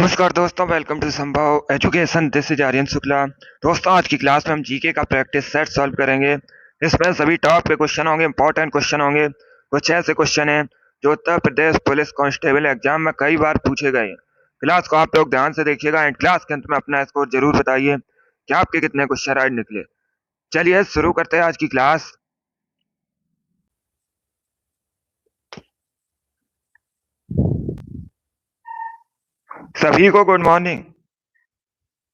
नमस्कार दोस्तों, welcome to Sambhav education. This is Aryan Shukla. दोस्तों, आज की क्लास में हम जीके का प्रैक्टिस सेट सॉल्व करेंगे। इसमें सभी टॉप के क्वेश्चन होंगे, इंपॉर्टेंट क्वेश्चन होंगे। कुछ ऐसे क्वेश्चन हैं जो Uttar Pradesh police constable exam में कई बार पूछे गए हैं। क्लास को आप लोग ध्यान से देखिएगा एंड क्लास के अंत में अपना स्कोर जरूर बताइए कि आपके कितने क्वेश्चन राइट निकले। चलिए शुरू करते हैं आज की क्लास। सभी को गुड मॉर्निंग।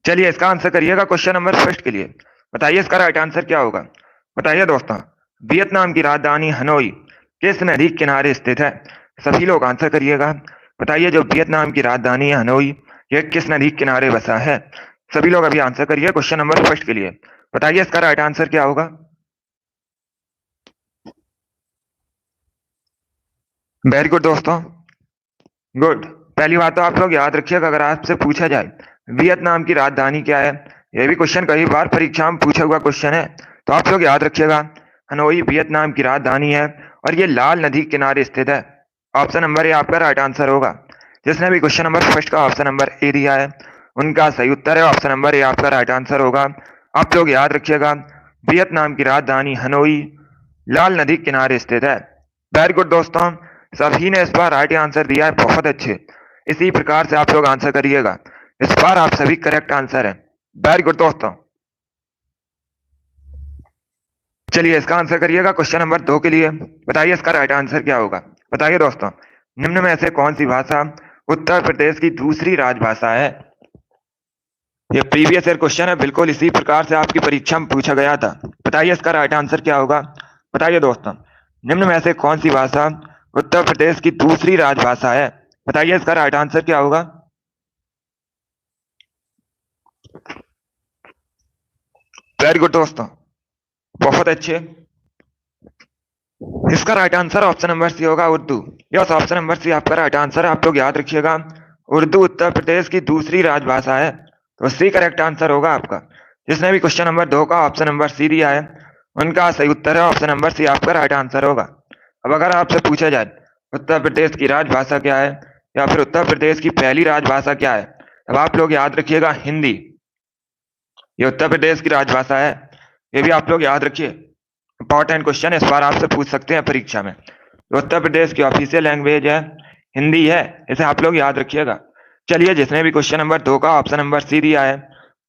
चलिए इसका आंसर करिएगा क्वेश्चन नंबर फर्स्ट के लिए। बताइए इसका राइट आंसर क्या होगा। बताइए दोस्तों, वियतनाम की राजधानी हनोई किस नदी के किनारे स्थित है। सभी लोग आंसर करिएगा। बताइए जो वियतनाम की राजधानी है हनोई, यह किस नदी के किनारे बसा है। सभी लोग अभी आंसर करिए क्वेश्चन नंबर फर्स्ट के लिए। बताइए इसका राइट आंसर क्या होगा। वेरी गुड दोस्तों, गुड। पहली बात तो आप लोग याद रखिएगा, अगर आपसे पूछा जाए वियतनाम की राजधानी क्या है, यह भी क्वेश्चन कई बार परीक्षा में पूछा हुआ क्वेश्चन है, तो आप लोग याद रखिएगा हनोई वियतनाम की राजधानी है और ये लाल नदी के किनारे स्थित है। ऑप्शन नंबर ए आपका राइट आंसर होगा। जिसने भी क्वेश्चन नंबर फर्स्ट का ऑप्शन नंबर ए दिया है उनका सही उत्तर है ऑप्शन नंबर ए आपका राइट आंसर होगा। आप लोग याद रखिएगा वियतनाम की राजधानी हनोई लाल नदी के किनारे स्थित है। वेरी गुड दोस्तों, सभी ने इस बार राइट आंसर दिया है, बहुत अच्छे। इसी प्रकार से आप लोग आंसर करिएगा, इस बार आप सभी करेक्ट आंसर है। वेरी गुड दोस्तों। चलिए इसका आंसर करिएगा क्वेश्चन नंबर 2 के लिए। बताइए इसका राइट आंसर क्या होगा। बताइए दोस्तों, निम्न में से कौन सी भाषा उत्तर प्रदेश की दूसरी राजभाषा है। ये प्रीवियस ईयर क्वेश्चन है, बिल्कुल इसी प्रकार से आपकी परीक्षा में पूछा गया था। बताइए इसका राइट आंसर क्या होगा। बताइए दोस्तों, निम्न में से कौन सी भाषा उत्तर प्रदेश की दूसरी राजभाषा है। बताइए इसका राइट आंसर क्या होगा। वेरी गुड दोस्तों, बहुत अच्छे। इसका right answer option number C होगा, Urdu. Yes, option number C आपका राइट आंसर है। आप लोग याद रखिएगा उर्दू उत्तर प्रदेश की दूसरी राजभाषा है, तो सी करेक्ट आंसर होगा आपका। जिसने भी क्वेश्चन नंबर 2 का ऑप्शन नंबर सी दिया है उनका सही उत्तर है ऑप्शन नंबर सी आपका राइट आंसर होगा। अब अगर आपसे पूछा जाए उत्तर प्रदेश की राजभाषा क्या है या फिर उत्तर प्रदेश की पहली राजभाषा क्या है, तब आप लोग याद रखिएगा हिंदी। ये उत्तर प्रदेश की राजभाषा है, ये भी आप लोग याद रखिए। इंपॉर्टेंट क्वेश्चन इस बार आपसे पूछ सकते हैं परीक्षा में। तो उत्तर प्रदेश की ऑफिशियल लैंग्वेज है हिंदी है, इसे आप लोग याद रखिएगा। चलिए जिसने भी क्वेश्चन नंबर 2 का ऑप्शन नंबर सी दिया है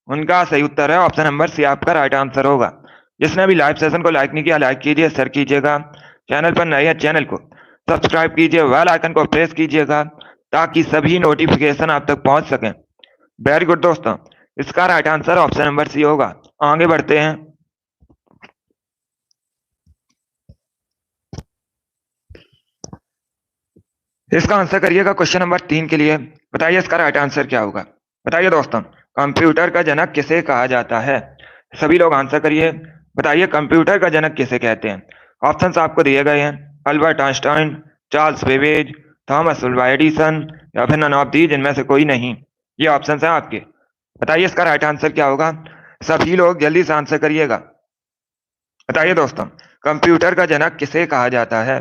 उनका सही उत्तर है ऑप्शन नंबर सी आपका राइट आंसर होगा। जिसने भी लाइव सेशन को लाइक नहीं किया, लाइक कीजिए, शेयर कीजिएगा। चैनल पर नए हैं चैनल को सब्सक्राइब कीजिए, बेल आइकन को प्रेस कीजिएगा ताकि सभी नोटिफिकेशन आप तक पहुंच सकें। वेरी गुड दोस्तों, इसका right answer option number C होगा। आगे बढ़ते हैं। इसका आंसर करिएगा क्वेश्चन नंबर 3 के लिए। बताइए इसका राइट आंसर क्या होगा। बताइए दोस्तों, कंप्यूटर का जनक किसे कहा जाता है। सभी लोग आंसर करिए। बताइए कंप्यूटर का जनक किसे कहते हैं। ऑप्शंस आपको दिए गए हैं, Albert Einstein, Charles Babbage, Thomas Alva Edison या फिर नन ऑफ दीज, इनमें से कोई नहीं। ये ऑप्शंस हैं आपके। बताइए इसका राइट आंसर क्या होगा। सभी लोग जल्दी से आंसर करिएगा। बताइए दोस्तों, कंप्यूटर का जनक किसे कहा जाता है।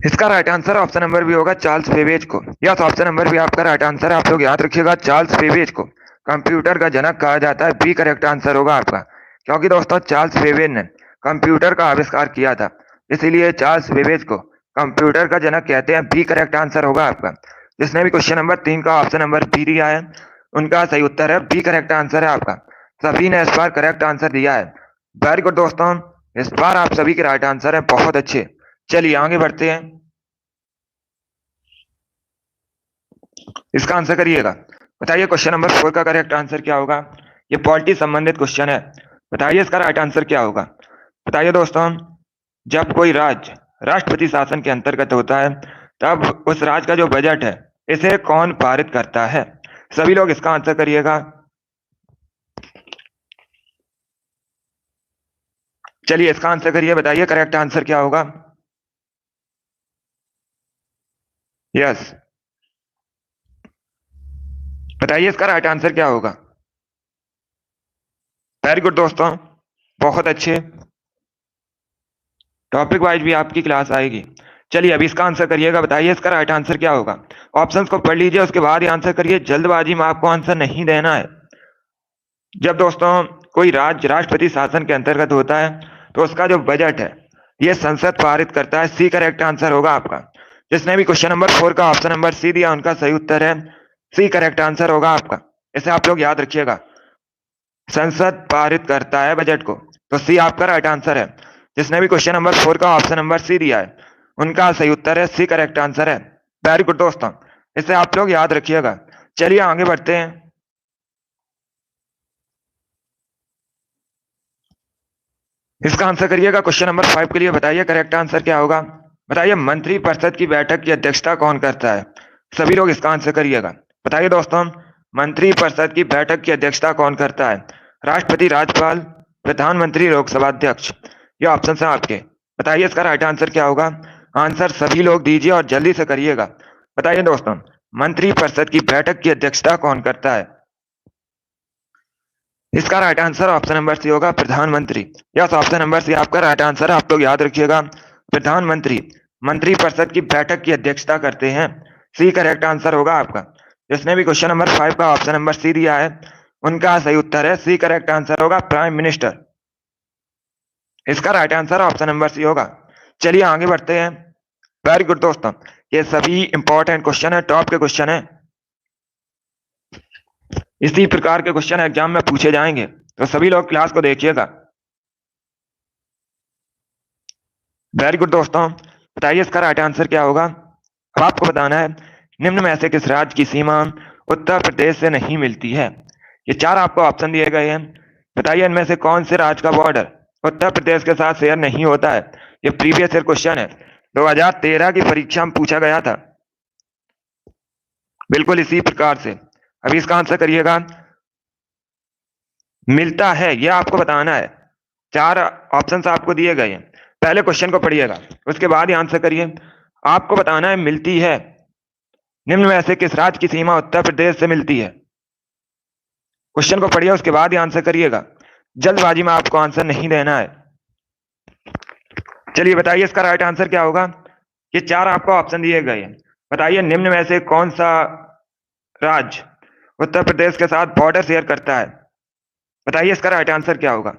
इसका right answer option number B होगा चार्ल्स बेबेज को। यस, ऑप्शन नंबर भी आपका राइट आंसर है। आप लोग याद रखिएगा चार्ल्स बेबेज को कंप्यूटर का जनक कहा जाता है। बी करेक्ट आंसर होगा आपका, क्योंकि दोस्तों चार्ल्स बेबेज ने कंप्यूटर का आविष्कार किया था, इसीलिए चार्ल्स बेबेज को कंप्यूटर का जनक कहते हैं। बी करेक्ट आंसर होगा आपका। जिसने भी क्वेश्चन नंबर 3 का ऑप्शन नंबर बी दिया है उनका सही उत्तर है बी करेक्ट आंसर है आपका। सभी ने इस बार करेक्ट आंसर दिया है। वेरी गुड दोस्तों, इस बार आप सभी के राइट आंसर है, बहुत अच्छे। चलिए आगे बढ़ते हैं। इसका आंसर करिएगा। बताइए क्वेश्चन नंबर 4 का करेक्ट आंसर क्या होगा। ये पॉलिटी संबंधित क्वेश्चन है। बताइए इसका राइट आंसर क्या होगा। बताइए दोस्तों, जब कोई राज्य राष्ट्रपति शासन के अंतर्गत होता है तब उस राज्य का जो बजट है इसे कौन पारित करता है। सभी लोग इसका आंसर करिएगा। चलिए इसका आंसर करिए। बताइए करेक्ट आंसर क्या होगा। यस, बताइए इसका राइट आंसर क्या होगा। वेरी गुड दोस्तों, बहुत अच्छे। टॉपिक वाइज भी आपकी क्लास आएगी। चलिए अभी इसका आंसर करिएगा, बताइए इसका राइट आंसर क्या होगा। ऑप्शंस को पढ़ लीजिए, उसके बाद ही आंसर करिए, जल्दबाजी में आपको आंसर नहीं देना है। जब दोस्तों कोई राज्य राष्ट्रपति शासन के अंतर्गत होता है तो उसका जो बजट है ये संसद पारित करता है। सी करेक्ट आंसर होगा आपका। जिसने भी क्वेश्चन नंबर 4 का ऑप्शन नंबर सी दिया उनका सही उत्तर है सी करेक्ट आंसर होगा आपका। इसे आप लोग याद रखिएगा, संसद पारित करता है बजट को, तो सी आपका राइट आंसर है। जिसने भी क्वेश्चन नंबर 4 का ऑप्शन नंबर सी दिया है उनका सही उत्तर है सी करेक्ट आंसर है। वेरी गुड दोस्तों, इसे आप लोग याद रखिएगा। चलिए आगे बढ़ते हैं। इसका आंसर करिएगा क्वेश्चन नंबर 5 के लिए, बताइए करेक्ट आंसर क्या होगा। बताइए मंत्री परिषद की बैठक की अध्यक्षता कौन करता है। सभी लोग इसका आंसर करिएगा। बताइए दोस्तों, मंत्री परिषद की बैठक की अध्यक्षता कौन करता है। राष्ट्रपति, राज्यपाल, प्रधानमंत्री, लोकसभा अध्यक्ष। ये ऑप्शन है आपके। बताइए इसका राइट आंसर क्या होगा। आंसर सभी लोग दीजिए और जल्दी से करिएगा। बताइए दोस्तों, मंत्री परिषद की बैठक की अध्यक्षता कौन करता है। इसका right answer option number C होगा, प्रधानमंत्री। यस, ऑप्शन नंबर सी आपका राइट आंसर है, आप लोग याद रखिएगा। प्रधानमंत्री मंत्री परिषद की बैठक की अध्यक्षता करते हैं। सी करेक्ट आंसर होगा आपका। जिसने भी क्वेश्चन नंबर 5 का ऑप्शन नंबर सी दिया है उनका सही उत्तर है सी करेक्ट आंसर होगा, प्राइम मिनिस्टर। इसका right answer option number C होगा। चलिए आगे बढ़ते हैं। वेरी गुड दोस्तों, ये सभी इंपॉर्टेंट क्वेश्चन है, टॉप के क्वेश्चन है। इसी प्रकार के क्वेश्चन एग्जाम में पूछे जाएंगे, तो सभी लोग क्लास को देखिएगा। वेरी गुड दोस्तों, बताइए इसका राइट आंसर क्या होगा। अब आपको बताना है निम्न में से किस राज्य की सीमा उत्तर प्रदेश से नहीं मिलती है। ये 4 आपको ऑप्शन दिए गए हैं। बताइए इनमें से कौन से राज्य का बॉर्डर उत्तर प्रदेश के साथ शेयर नहीं होता है। ये प्रीवियस ईयर क्वेश्चन है, 2013 की परीक्षा में पूछा गया था, बिल्कुल इसी प्रकार से। अभी इसका आंसर करिएगा। मिलता है यह आपको बताना है। 4 ऑप्शंस आपको दिए गए हैं, पहले क्वेश्चन को पढ़िएगा उसके बाद ही आंसर करिए। आपको बताना है मिलती है निम्न में से किस राज्य की सीमा उत्तर प्रदेश से मिलती है। क्वेश्चन को पढ़िए उसके बाद ही आंसर करिएगा, जल्दबाजी में आपको आंसर नहीं देना है। चलिए बताइए इसका राइट आंसर क्या होगा। ये 4 आपको ऑप्शन दिए गए हैं। बताइए निम्न में से कौन सा राज्य उत्तर प्रदेश के साथ बॉर्डर शेयर करता है। बताइए इसका राइट आंसर क्या होगा।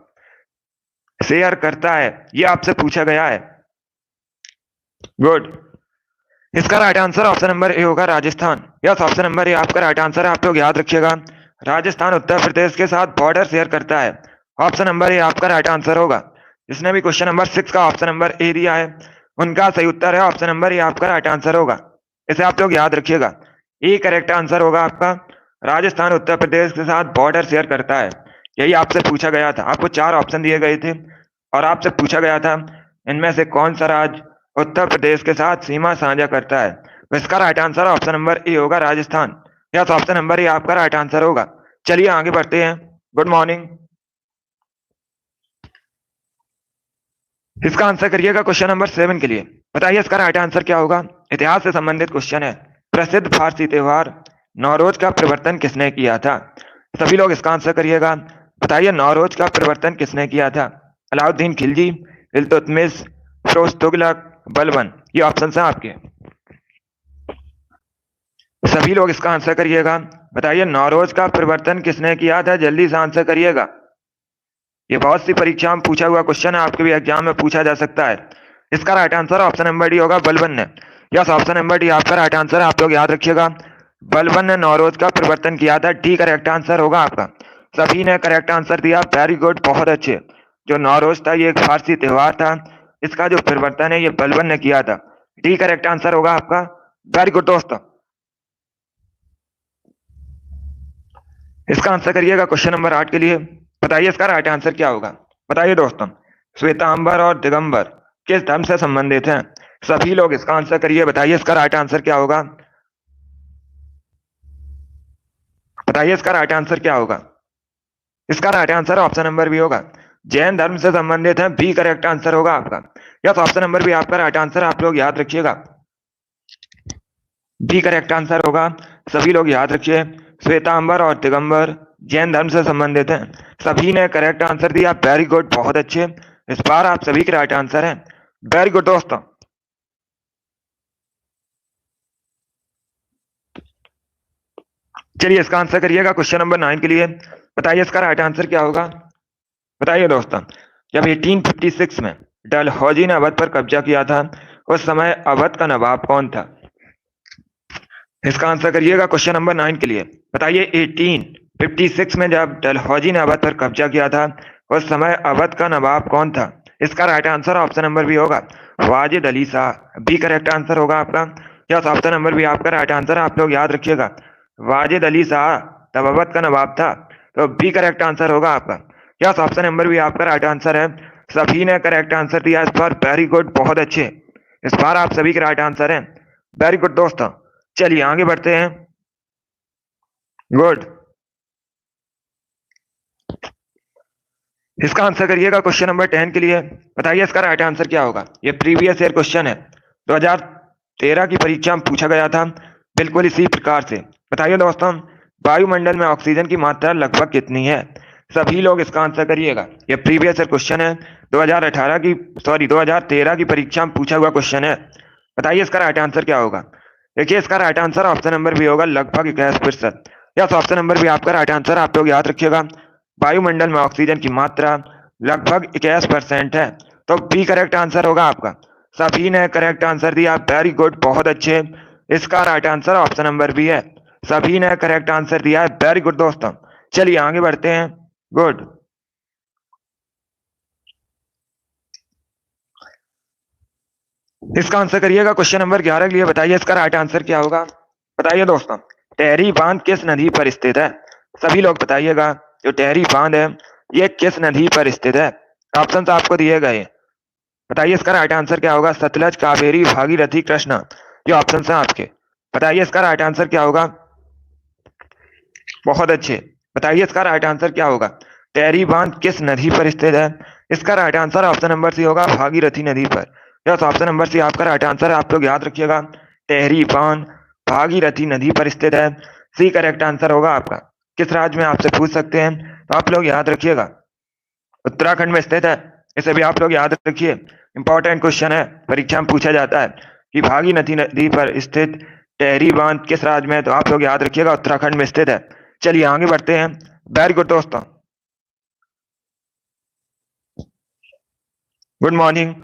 शेयर करता है ये आपसे पूछा गया है। गुड, इसका right answer option number A होगा, Rajasthan. Yes, option number A आपका राइट आंसर है, आप लोग याद रखिएगा। राजस्थान उत्तर प्रदेश के साथ बॉर्डर शेयर करता है। ऑप्शन नंबर ए आपका राइट आंसर होगा। जिसने भी क्वेश्चन नंबर 6 का ऑप्शन नंबर ए दिया है उनका सही उत्तर है ऑप्शन नंबर ए आपका राइट आंसर होगा। इसे आप लोग याद रखिएगा, ए करेक्ट आंसर होगा आपका। राजस्थान उत्तर प्रदेश के साथ बॉर्डर शेयर करता है, यही आपसे पूछा गया था। आपको 4 ऑप्शन दिए गए थे और आपसे पूछा गया था इनमें से कौन सा राज्य उत्तर प्रदेश के साथ सीमा साझा करता है। तो इसका right answer option number A होगा, Rajasthan. Yes, option number A आपका राइट आंसर होगा। चलिए आगे बढ़ते हैं। Good morning. इसका आंसर करिएगा क्वेश्चन नंबर 7 के लिए। बताइए इसका राइट आंसर क्या होगा। इतिहास से संबंधित क्वेश्चन है। प्रसिद्ध फारसी त्योहार नौरोज का प्रवर्तन किसने किया था। सभी लोग इसका आंसर करिएगा। बताइए नौरोज का प्रवर्तन किसने किया था। अलाउद्दीन खिलजी, इल्तुतमिश, फिरोज तुगलक, बलबन। ये ऑप्शन है आपके। सभी लोग इसका आंसर करिएगा। बताइए नौरोज का प्रवर्तन किसने किया था, जल्दी से आंसर करिएगा। ये बहुत सी परीक्षा में पूछा हुआ क्वेश्चन है, आपके भी एग्जाम में पूछा जा सकता है। इसका right answer option number D होगा, बलबन ने। यस, ऑप्शन नंबर डी आपका राइट आंसर है, आप लोग याद रखिएगा। बलबन ने नौरोज का प्रवर्तन किया था, डी करेक्ट आंसर होगा आपका। सभी ने करेक्ट आंसर दिया, वेरी गुड, बहुत अच्छे। जो नौरोज था ये एक फारसी त्योहार था, इसका जो प्रवर्तन है ये बलबन ने किया था, डी करेक्ट आंसर होगा आपका। वेरी गुड दोस्तों, इसका आंसर करिएगा क्वेश्चन नंबर 8 के लिए। बताइए इसका राइट आंसर क्या होगा। बताइए दोस्तों, श्वेतांबर और दिगंबर किस धर्म से संबंधित हैं। सभी लोग इसका आंसर करिए। बताइए इसका राइट आंसर क्या होगा। बताइए इसका राइट आंसर क्या होगा। इसका right answer option number B होगा, जैन धर्म से संबंधित है, बी करेक्ट आंसर होगा आपका। यस, ऑप्शन नंबर बी आपका राइट आंसर, आप लोग याद रखिएगा, बी करेक्ट आंसर होगा। सभी लोग याद रखिए, श्वेतांबर और दिगंबर जैन धर्म से संबंधित हैं। सभी ने करेक्ट आंसर दिया, वेरी गुड, बहुत अच्छे। इस बार आप सभी के राइट आंसर हैं। वेरी गुड दोस्तों, चलिए इसका आंसर करिएगा क्वेश्चन नंबर 9 के लिए। बताइए इसका राइट आंसर क्या होगा। बताइए दोस्तों, जब 1856 में डलहौजी ने अवध पर कब्जा किया था, उस समय अवध का नवाब कौन था। इसका आंसर करिएगा क्वेश्चन नंबर 9 के लिए। बताइए 1856 में जब डलहौजी ने अवध पर कब्जा किया था, उस समय अवध का नवाब कौन था। इसका right answer option number B होगा Wajid Ali Shah. B correct answer होगा आपका। यस, ऑप्शन नंबर बी आपका राइट आंसर है। आप लोग याद रखिएगा, वाजिद अली शाह तब अवध का नवाब था, तो बी करेक्ट आंसर होगा आपका। यस, ऑप्शन नंबर बी आपका राइट आंसर है। सभी ने करेक्ट आंसर दिया इस बार, वेरी गुड, बहुत अच्छे। इस बार आप सभी के राइट आंसर हैं, वेरी गुड दोस्तों। चलिए आगे बढ़ते हैं। गुड। इसका आंसर करिएगा क्वेश्चन नंबर 10 के लिए। बताइए इसका राइट आंसर क्या होगा। ये प्रीवियस ईयर क्वेश्चन है, 2013 की परीक्षा में पूछा गया था, बिल्कुल इसी प्रकार से। बताइए दोस्तों, वायुमंडल में ऑक्सीजन की मात्रा लगभग कितनी है। सभी लोग इसका आंसर करिएगा। ये प्रीवियस ईयर क्वेश्चन है, 2013 की परीक्षा में पूछा हुआ क्वेश्चन है। बताइए इसका राइट आंसर क्या होगा। देखिए इसका right answer option number B होगा लगभग 21%। यस, ऑप्शन नंबर बी आपका राइट आंसर। आप लोग याद रखिएगा, वायुमंडल में ऑक्सीजन की मात्रा लगभग 21% है, तो बी करेक्ट आंसर होगा आपका। सभी ने करेक्ट आंसर दिया, वेरी गुड, बहुत अच्छे। इसका right answer option number B है। सभी ने करेक्ट आंसर दिया है, वेरी गुड दोस्तों। चलिए आगे बढ़ते हैं। गुड। इसका आंसर करिएगा क्वेश्चन नंबर 11 के लिए। बताइए इसका राइट आंसर क्या होगा। बताइए दोस्तों, टेहरी बांध किस नदी पर स्थित है। सभी लोग बताइएगा, जो टेहरी बांध है ये किस नदी पर स्थित है। ऑप्शन आपको दिए गए। बताइए इसका राइट आंसर क्या होगा। सतलज, कावेरी, भागीरथी, कृष्णा। ये ऑप्शन है आपके। बताइए इसका राइट आंसर क्या होगा। बहुत अच्छे। बताइए इसका राइट आंसर क्या होगा। टेहरी बांध किस नदी पर स्थित है। इसका right answer option number C होगा भागीरथी नदी पर। यस, ऑप्शन नंबर सी आपका राइट आंसर है। आप लोग याद रखिएगा, टेहरी बांध भागीरथी नदी पर स्थित है। सी करेक्ट आंसर होगा आपका। किस राज्य में आपसे पूछ सकते हैं, तो आप लोग याद रखिएगा उत्तराखंड में स्थित है। इसे भी आप लोग याद रखिए, इंपॉर्टेंट क्वेश्चन है, परीक्षा में पूछा जाता है कि भागीरथी नदी पर स्थित टेहरी बांध किस राज्य में है, तो आप लोग याद रखिएगा उत्तराखंड में स्थित है। चलिए आगे बढ़ते हैं। वेरी गुड दोस्तों, गुड मॉर्निंग।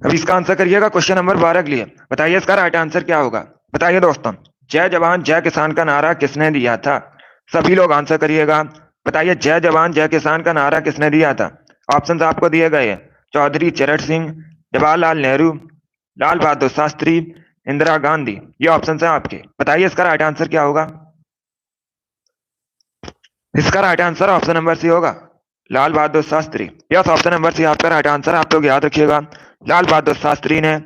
अब इसका आंसर करिएगा क्वेश्चन नंबर 12 के लिए। बताइए इसका राइट आंसर क्या होगा। बताइए दोस्तों, जय जवान जय किसान का नारा किसने दिया था। सभी लोग आंसर करिएगा। बताइए जय जवान जय किसान का नारा किसने दिया था। ऑप्शन आपको दिए गए हैं, चौधरी चरण सिंह, जवाहरलाल नेहरू, लाल बहादुर शास्त्री, इंदिरा गांधी। ये ऑप्शन है आपके। बताइए इसका राइट आंसर क्या होगा। इसका right answer option number C होगा Lal Bahadur Shastri. Yes, option number C आपका राइट आंसर। आप लोग याद रखिएगा, लाल बहादुर शास्त्री ने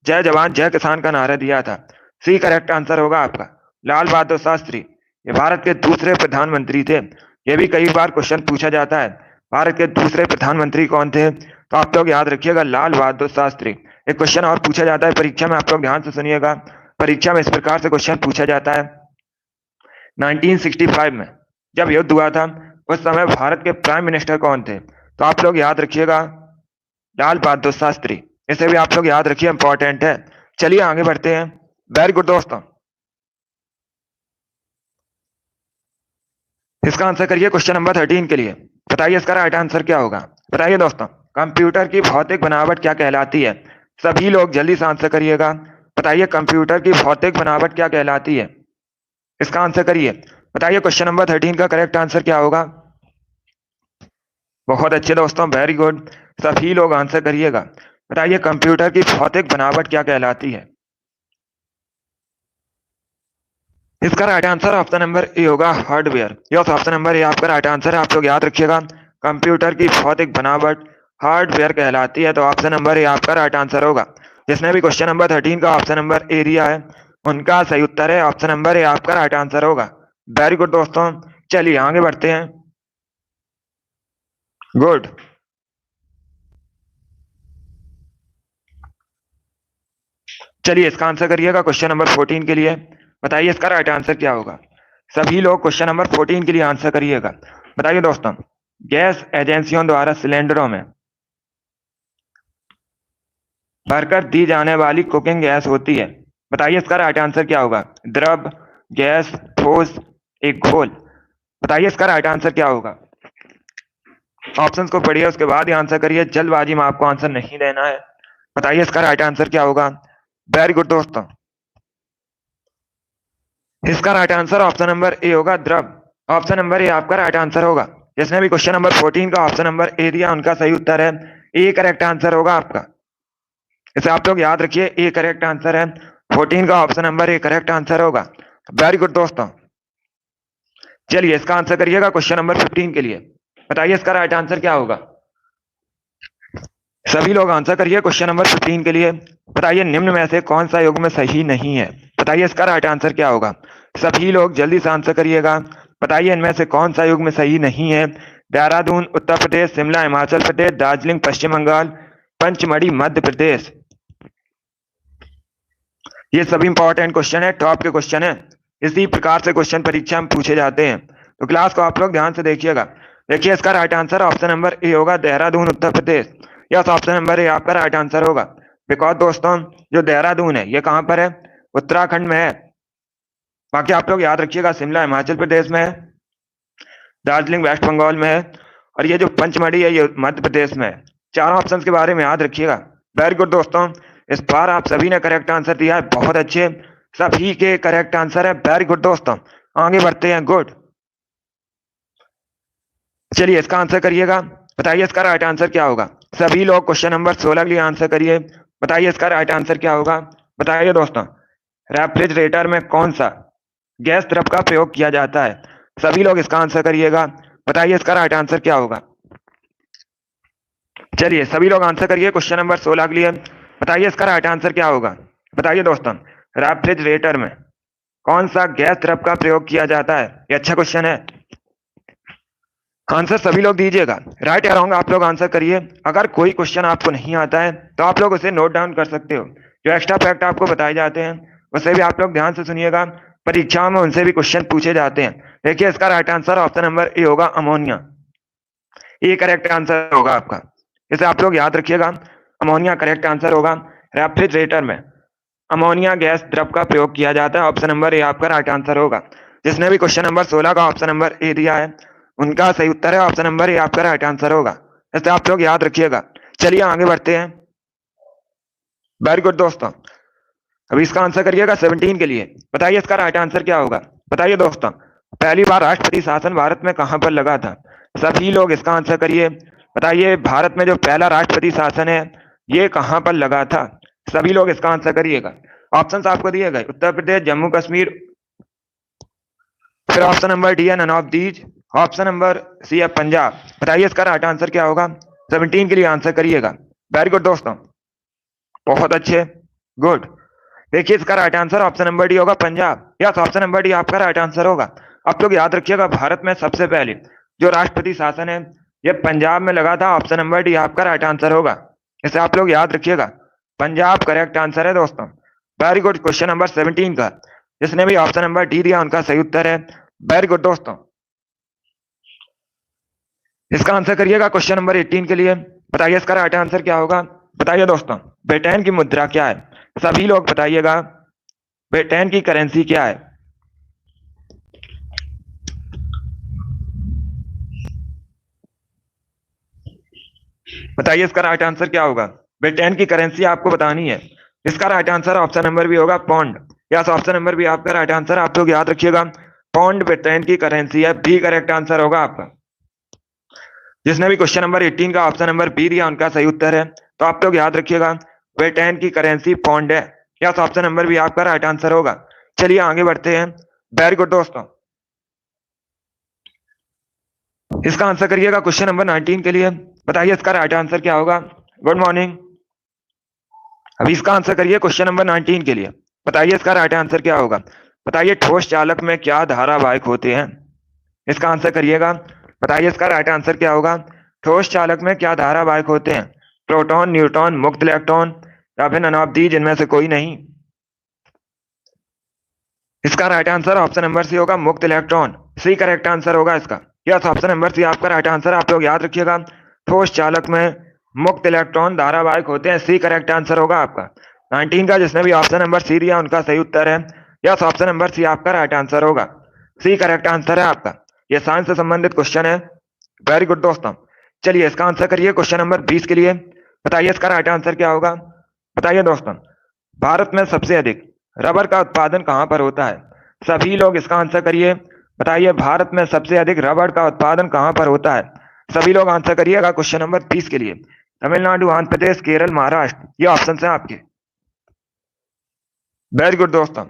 जय जवान जय किसान का नारा दिया था। सी करेक्ट आंसर होगा आपका, लाल बहादुर शास्त्री। ये भारत के दूसरे प्रधानमंत्री थे। ये भी कई बार क्वेश्चन पूछा जाता है, भारत के दूसरे प्रधानमंत्री कौन थे, तो आप लोग याद रखिएगा लाल बहादुर शास्त्री। एक क्वेश्चन और पूछा जाता है परीक्षा में, आप लोग ध्यान से सुनिएगा। परीक्षा में इस प्रकार से क्वेश्चन पूछा जाता है, 1965 में जब युद्ध हुआ था, उस समय भारत के प्राइम मिनिस्टर कौन थे, तो आप लोग याद रखिएगा लाल बहादुर शास्त्री। इसे भी आप लोग याद रखिए, इंपॉर्टेंट है। चलिए आगे बढ़ते हैं। वेरी गुड दोस्तों, इसका आंसर करिए क्वेश्चन नंबर 13 के लिए। बताइए इसका राइट आंसर क्या होगा। बताइए दोस्तों, कंप्यूटर की भौतिक बनावट क्या कहलाती है। सभी लोग जल्दी से आंसर करिएगा। बताइए कंप्यूटर की भौतिक बनावट क्या कहलाती है। इसका आंसर करिए। बताइए क्वेश्चन नंबर 13 का करेक्ट आंसर क्या होगा। बहुत अच्छे दोस्तों, वेरी गुड। सभी लोग आंसर करिएगा। बताइए कंप्यूटर की भौतिक बनावट क्या कहलाती है। इसका right answer option number A होगा hardware. Yes, option number A आपका राइट आंसर है। आप लोग याद रखिएगा, कंप्यूटर की भौतिक बनावट हार्डवेयर कहलाती है, तो ऑप्शन नंबर ए आपका राइट आंसर होगा। जिसने भी क्वेश्चन नंबर 13 का ऑप्शन नंबर ए दिया है, उनका सही उत्तर है ऑप्शन नंबर ए आपका राइट आंसर होगा। वेरी गुड दोस्तों, चलिए आगे बढ़ते हैं। गुड। चलिए इसका आंसर करिएगा क्वेश्चन नंबर 14 के लिए। बताइए इसका राइट आंसर क्या होगा। सभी लोग क्वेश्चन नंबर 14 के लिए आंसर करिएगा। बताइए दोस्तों, गैस एजेंसियों द्वारा सिलेंडरों में भरकर दी जाने वाली कुकिंग गैस होती है। बताइए इसका राइट आंसर क्या होगा। द्रव, गैस, ठोस, एक घोल। बताइए इसका राइट आंसर क्या होगा। ऑप्शंस को पढ़िए, उसके बाद ही आंसर करिए, जल्दबाजी में आपको आंसर नहीं देना है। बताइए इसका राइट आंसर क्या होगा। वेरी गुड दोस्तों, इसका right answer option number A होगा, द्रव। ऑप्शन नंबर ए आपका राइट आंसर होगा। जिसने भी क्वेश्चन नंबर 14 का ऑप्शन नंबर ए दिया उनका सही उत्तर है ए करेक्ट आंसर होगा आपका। इसे आप लोग याद रखिए, ए करेक्ट आंसर है। 14 का option number A correct answer होगा। वेरी गुड दोस्तों, चलिए इसका आंसर करिएगा क्वेश्चन नंबर 15 के लिए। बताइए इसका राइट आंसर क्या होगा। सभी लोग आंसर करिए क्वेश्चन नंबर 15 के लिए। बताइए निम्न में से कौन सा युग्म सही नहीं है। बताइए इसका राइट आंसर क्या होगा। सभी लोग जल्दी से आंसर करिएगा। बताइए इनमें से कौन सा युग्म सही नहीं है। देहरादून उत्तर प्रदेश, शिमला हिमाचल प्रदेश, दार्जिलिंग पश्चिम बंगाल, पंचमढ़ी मध्य प्रदेश। ये सभी इंपॉर्टेंट क्वेश्चन है, टॉप के क्वेश्चन है। इसी प्रकार से क्वेश्चन परीक्षा में पूछे जाते हैं, तो क्लास को आप लोग ध्यान से देखिएगा। देखिए इसका right answer option number A होगा, देहरादून उत्तर Pradesh. Yes, option number A आपका राइट आंसर होगा। बिकॉज दोस्तों जो देहरादून है ये कहाँ पर है, उत्तराखंड में है। बाकी आप लोग याद रखिएगा, शिमला हिमाचल प्रदेश में है, दार्जिलिंग वेस्ट बंगाल में है, और ये जो पंचमढ़ी है ये मध्य प्रदेश में है। चारों ऑप्शन के बारे में याद रखिएगा। वेरी गुड दोस्तों, इस बार आप सभी ने करेक्ट आंसर दिया है, बहुत अच्छे, सभी के करेक्ट आंसर है। वेरी गुड दोस्तों, आगे बढ़ते हैं। गुड, चलिए इसका आंसर करिएगा। बताइए इसका राइट आंसर क्या होगा। सभी लोग क्वेश्चन नंबर 16 के लिए आंसर करिए। बताइए इसका राइट आंसर क्या होगा। बताइए दोस्तों, रेफ्रिजरेटर में कौन सा गैस द्रव का प्रयोग किया जाता है। सभी लोग इसका आंसर करिएगा। बताइए इसका राइट आंसर क्या होगा। चलिए सभी लोग आंसर करिए क्वेश्चन नंबर 16 के लिए। बताइए इसका राइट आंसर क्या होगा। बताइए दोस्तों, रेफ्रिजरेटर में कौन सा गैस द्रव का प्रयोग किया जाता है। ये अच्छा क्वेश्चन है, आंसर सभी लोग दीजिएगा। राइट या रॉन्ग आप लोग आंसर करिए। अगर कोई क्वेश्चन आपको नहीं आता है तो आप लोग उसे नोट डाउन कर सकते हो। जो एक्स्ट्रा फैक्ट आपको बताए जाते हैं उसे भी आप लोग ध्यान से सुनिएगा, परीक्षाओं में उनसे भी क्वेश्चन पूछे जाते हैं। देखिए इसका right answer option number A होगा, अमोनिया। ये करेक्ट आंसर होगा आपका, इसे आप लोग याद रखिएगा। अमोनिया करेक्ट आंसर होगा। रेफ्रिजरेटर में अमोनिया गैस द्रव का प्रयोग किया जाता है। ऑप्शन नंबर ए आपका राइट आंसर होगा। जिसने भी क्वेश्चन नंबर 16 का ऑप्शन नंबर ए दिया है उनका सही उत्तर है ऑप्शन नंबर ए आपका राइट आंसर होगा। इसे आप लोग याद रखिएगा। चलिए आगे बढ़ते हैं। वेरी गुड दोस्तों, अभी इसका आंसर करिएगा 17 के लिए। बताइए इसका राइट आंसर क्या होगा। बताइए दोस्तों, पहली बार राष्ट्रपति शासन भारत में कहां पर लगा था। सभी लोग इसका आंसर करिए। बताइए भारत में जो पहला राष्ट्रपति शासन है ये कहां पर लगा था। सभी लोग इसका आंसर करिएगा। ऑप्शंस आपको दिए गए, उत्तर प्रदेश, जम्मू कश्मीर, फिर ऑप्शन नंबर डी है none of these, option number C है पंजाब। बताइए इसका राइट आंसर क्या होगा। 17 के लिए आंसर करिएगा। वेरी गुड दोस्तों, बहुत अच्छे, गुड। देखिए इसका right answer option number D होगा, Punjab. Yes, option number D आपका राइट आंसर होगा। आप लोग याद रखिएगा, भारत में सबसे पहले जो राष्ट्रपति शासन है ये पंजाब में लगा था। ऑप्शन नंबर डी आपका राइट आंसर होगा। इसे आप लोग याद रखिएगा, पंजाब करेक्ट आंसर है दोस्तों। वेरी गुड, क्वेश्चन नंबर 17 का जिसने भी ऑप्शन नंबर डी दिया उनका सही उत्तर है। वेरी गुड दोस्तों, इसका आंसर करिएगा क्वेश्चन नंबर 18 के लिए। बताइए इसका राइट आंसर क्या होगा। बताइए दोस्तों, ब्रिटेन की मुद्रा क्या है। सभी लोग बताइएगा, ब्रिटेन की करेंसी क्या है। बताइए इसका राइट आंसर क्या होगा। ब्रिटेन की करेंसी आपको बतानी है। इसका right answer option number B होगा, pond. Yes, option number B आपका राइट आंसर। आप लोग याद रखिएगा, पौंड ब्रिटेन की करेंसी है। बी करेक्ट आंसर होगा आपका। जिसने भी क्वेश्चन नंबर 18 का ऑप्शन नंबर बी दिया उनका सही उत्तर है। तो आप लोग याद रखिएगा, ब्रिटेन की करेंसी पौंड है। यस, ऑप्शन नंबर भी आपका राइट आंसर होगा। चलिए आगे बढ़ते हैं। वेरी गुड दोस्तों, इसका आंसर करिएगा क्वेश्चन नंबर 19 के लिए। बताइए इसका राइट आंसर क्या होगा। गुड मॉर्निंग, अभी इसका आंसर करिए क्वेश्चन नंबर 19 के लिए। बताइए इसका राइट आंसर क्या होगा। बताइए ठोस चालक में क्या धारावाहिक होते हैं। इसका आंसर करिएगा। बताइए इसका राइट आंसर क्या होगा। ठोस चालक में क्या धारावाहिक होते हैं। प्रोटॉन, न्यूट्रॉन, मुक्त इलेक्ट्रॉन, या फिर नन ऑफ दीज, इनमें से कोई नहीं। इसका right answer option number C होगा, मुक्त इलेक्ट्रॉन। सी करेक्ट आंसर होगा इसका। यस, ऑप्शन नंबर सी आपका राइट आंसर। आप लोग याद रखिएगा, ठोस चालक में मुक्त इलेक्ट्रॉन धारावाहिक होते हैं। सी करेक्ट आंसर होगा आपका। 19 का जिसने भी ऑप्शन नंबर सी दिया उनका सही उत्तर है। यस, ऑप्शन नंबर सी आपका राइट आंसर होगा। सी करेक्ट आंसर है आपका। ये साइंस से संबंधित क्वेश्चन है। वेरी गुड दोस्तों। चलिए इसका आंसर करिए क्वेश्चन नंबर 20 के लिए। बताइए इसका राइट आंसर क्या होगा। बताइए दोस्तों, भारत में सबसे अधिक रबर का उत्पादन कहां पर होता है। सभी लोग इसका आंसर करिए। बताइए भारत में सबसे अधिक रबर का उत्पादन कहां पर होता है। सभी लोग आंसर करिएगा क्वेश्चन नंबर 20 के लिए। तमिलनाडु, आंध्र प्रदेश, केरल, महाराष्ट्र, ये ऑप्शन है आपके। वेरी गुड दोस्तों।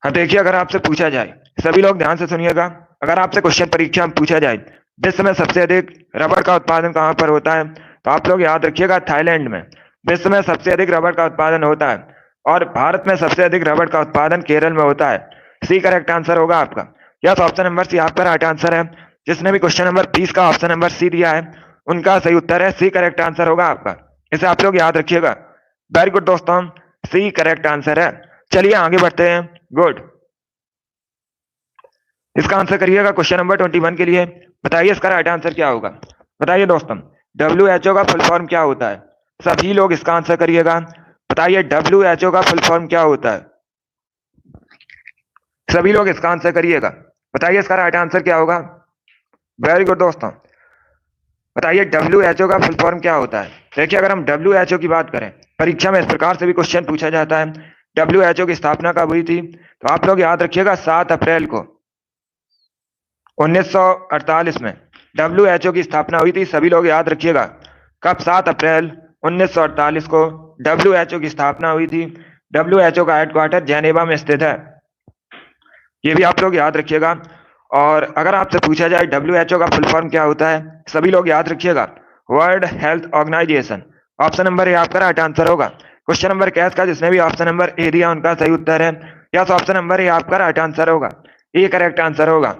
हाँ देखिए, अगर आपसे पूछा जाए, सभी लोग ध्यान से सुनिएगा, अगर आपसे क्वेश्चन परीक्षा में पूछा जाए विश्व में सबसे अधिक रबर का उत्पादन कहां पर होता है, तो आप लोग याद रखिएगा थाईलैंड में विश्व में सबसे अधिक रबर का उत्पादन होता है। और भारत में सबसे अधिक रबर का उत्पादन केरल में होता है। सी करेक्ट आंसर होगा आपका। यस, ऑप्शन नंबर सी आपका राइट आंसर है। जिसने भी क्वेश्चन नंबर 20 का ऑप्शन नंबर सी दिया है, उनका सही उत्तर है सी करेक्ट आंसर होगा आपका। इसे आप लोग याद रखिएगा। वेरी गुड दोस्तों, सी करेक्ट आंसर है। चलिए आगे बढ़ते हैं। गुड। इसका आंसर करिएगा क्वेश्चन नंबर 21 के लिए। बताइए इसका राइट आंसर क्या होगा। बताइए दोस्तों, WHO का फुल फॉर्म क्या होता है। सभी लोग इसका आंसर करिएगा। बताइए WHO का फुल फॉर्म क्या होता है। सभी लोग इसका आंसर करिएगा। बताइए इसका राइट आंसर क्या होगा। वेरी गुड दोस्तों। बताइए WHO का फुल फॉर्म क्या होता है। देखिए, अगर हम WHO की बात करें, परीक्षा में इस प्रकार से भी क्वेश्चन पूछा जाता है। WHO की स्थापना कब हुई थी, तो आप लोग याद रखिएगा 7 अप्रैल को 1948 में WHO की स्थापना हुई थी। सभी लोग याद रखिएगा कब, 7 अप्रैल 1948 को WHO की स्थापना हुई थी। WHO का हेडक्वार्टर जेनेवा में स्थित है, ये भी आप लोग याद रखिएगा। और अगर आपसे पूछा जाए WHO का फुल फॉर्म क्या होता है, सभी लोग याद रखिएगा world health organisation. Option number A आपका राइट आंसर होगा। क्वेश्चन नंबर कैस का जिसने भी ऑप्शन नंबर ए दिया उनका सही उत्तर है। यस, ऑप्शन नंबर ए आपका राइट आंसर होगा। ए करेक्ट आंसर होगा।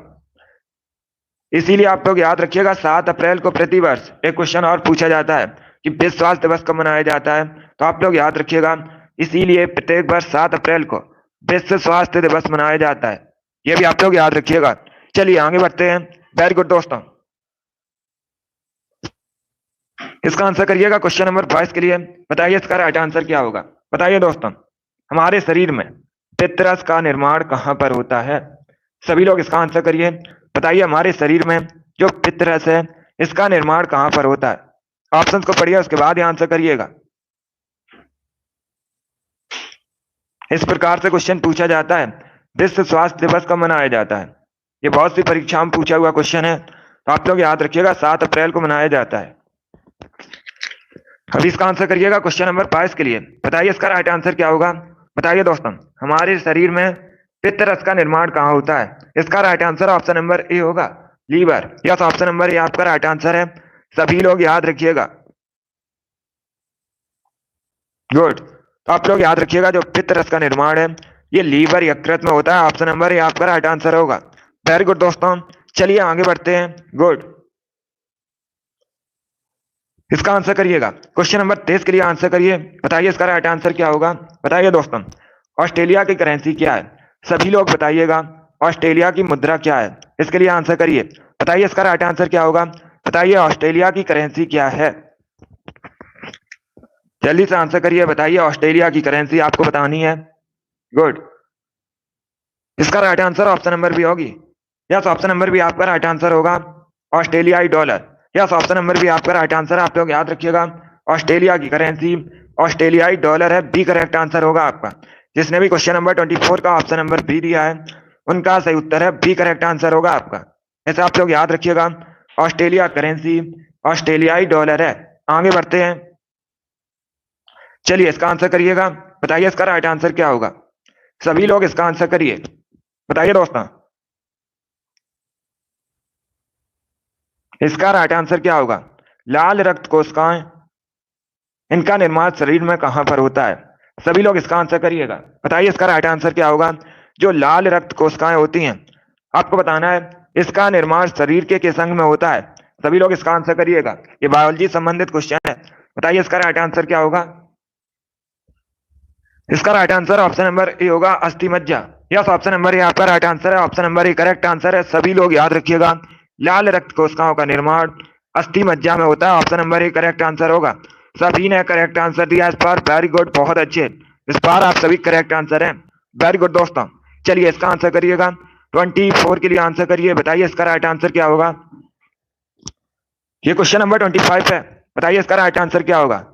इसीलिए आप लोग याद रखिएगा 7 अप्रैल को प्रतिवर्ष एक क्वेश्चन और पूछा जाता है कि विश्व स्वास्थ्य दिवस कब मनाया जाता है, तो आप लोग याद रखिएगा इसीलिए प्रत्येक वर्ष 7 अप्रैल को विश्व स्वास्थ्य दिवस मनाया जाता है। ये भी आप लोग याद रखिएगा। चलिए आगे बढ़ते हैं। वेरी गुड दोस्तों। इसका आंसर करिएगा क्वेश्चन नंबर 22 के लिए। बताइए इसका राइट आंसर क्या होगा। बताइए दोस्तों, हमारे शरीर में पित्तरस का निर्माण कहां पर होता है। सभी लोग इसका आंसर करिए। बताइए हमारे शरीर में जो पित्तरस है, इसका निर्माण कहां पर होता है। ऑप्शंस को पढ़िए, उसके बाद ही आंसर करिएगा। इस प्रकार से क्वेश्चन पूछा जाता है, विश्व स्वास्थ्य दिवस कब मनाया जाता है। ये बहुत सी परीक्षाओं में पूछा हुआ क्वेश्चन है, तो आप लोग याद रखिएगा 7 अप्रैल को मनाया जाता है। अभी इसका आंसर करिएगा क्वेश्चन नंबर 22 के लिए। बताइए इसका राइट आंसर क्या होगा। बताइए दोस्तों, हमारे शरीर में पित्तरस का निर्माण कहाँ होता है। इसका right answer option number A होगा, liver. Yes, option number A आपका राइट आंसर है। सभी लोग याद रखिएगा। गुड। तो आप लोग याद रखिएगा जो पित्तरस का निर्माण है ये लीवर यकृत में होता है। ऑप्शन नंबर ए आपका राइट आंसर होगा। वेरी गुड दोस्तों। चलिए आगे बढ़ते हैं। गुड। इसका आंसर करिएगा क्वेश्चन नंबर 23 के लिए आंसर करिए। बताइए इसका राइट आंसर क्या होगा। बताइए दोस्तों, ऑस्ट्रेलिया की करेंसी क्या है। सभी लोग बताइएगा ऑस्ट्रेलिया की मुद्रा क्या है। इसके लिए आंसर करिए। बताइए इसका राइट आंसर क्या होगा। बताइए ऑस्ट्रेलिया की करेंसी क्या है। जल्दी से आंसर करिए। बताइए ऑस्ट्रेलिया की करेंसी आपको बतानी है। गुड। इसका right answer option number B होगी। यस, ऑप्शन नंबर बी आपका राइट आंसर होगा, ऑस्ट्रेलियाई dollar. Yes, option number B आपका राइट आंसर है। आप लोग याद रखिएगा ऑस्ट्रेलिया की करेंसी ऑस्ट्रेलियाई डॉलर है। बी करेक्ट आंसर होगा आपका। जिसने भी क्वेश्चन नंबर 24 का ऑप्शन नंबर बी दिया है उनका सही उत्तर है बी करेक्ट आंसर होगा आपका। ऐसे आप लोग याद रखिएगा ऑस्ट्रेलिया करेंसी ऑस्ट्रेलियाई डॉलर है। आगे बढ़ते हैं। चलिए इसका आंसर करिएगा। बताइए इसका राइट आंसर क्या होगा। सभी लोग इसका आंसर करिए। बताइए दोस्तों, इसका राइट आंसर क्या होगा। लाल रक्त कोशिकाएं, इनका निर्माण शरीर में कहां पर होता है। सभी लोग इसका आंसर करिएगा। बताइए इसका राइट आंसर क्या होगा। जो लाल रक्त कोशिकाएं होती हैं, आपको बताना है इसका निर्माण शरीर के किस अंग में होता है। सभी लोग इसका आंसर करिएगा। ये बायोलॉजी संबंधित क्वेश्चन है। बताइए इसका राइट आंसर क्या होगा। इसका right answer option number A होगा, अस्थि मज्जा। यस, ऑप्शन नंबर ए आपका राइट आंसर है। Option number A correct answer है। सभी लोग याद रखिएगा लाल रक्त कोशिकाओं का निर्माण अस्थि मज्जा में होता है। Option number A correct answer होगा। सभी ने करेक्ट आंसर दिया इस बार। वेरी गुड, बहुत अच्छे। इस बार आप सभी करेक्ट आंसर हैं। वेरी गुड दोस्तों। चलिए इसका आंसर करिएगा। 24 के लिए आंसर करिए, बताइए इसका राइट आंसर क्या होगा। ये क्वेश्चन नंबर 25 है, बताइए इसका राइट आंसर क्या होगा।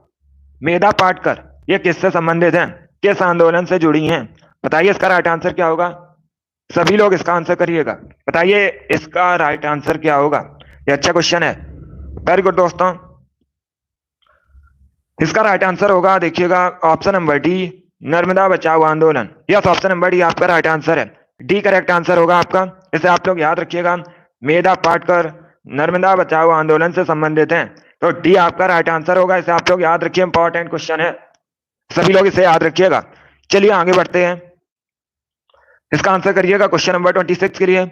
मेधा पाटकर ये किससे संबंधित हैं, किस आंदोलन से जुड़ी हैं, बताइए इसका राइट आंसर क्या होगा। सभी लोग इसका आंसर करिएगा, बताइए इसका राइट आंसर क्या होगा। ये अच्छा क्वेश्चन है, वेरी गुड दोस्तों। इसका राइट आंसर होगा, देखिएगा, ऑप्शन नंबर डी, नर्मदा बचाओ आंदोलन। यस, ऑप्शन नंबर डी आपका राइट आंसर है। डी करेक्ट आंसर होगा आपका। इसे आप लोग याद रखिएगा, मेधा पाटकर नर्मदा बचाओ आंदोलन से संबंधित हैं, तो डी आपका राइट आंसर होगा। इसे आप लोग याद रखिए, इंपॉर्टेंट क्वेश्चन है, सभी लोग इसे याद रखिएगा। चलिए आगे बढ़ते हैं, इसका आंसर करिएगा क्वेश्चन नंबर 26 के लिए,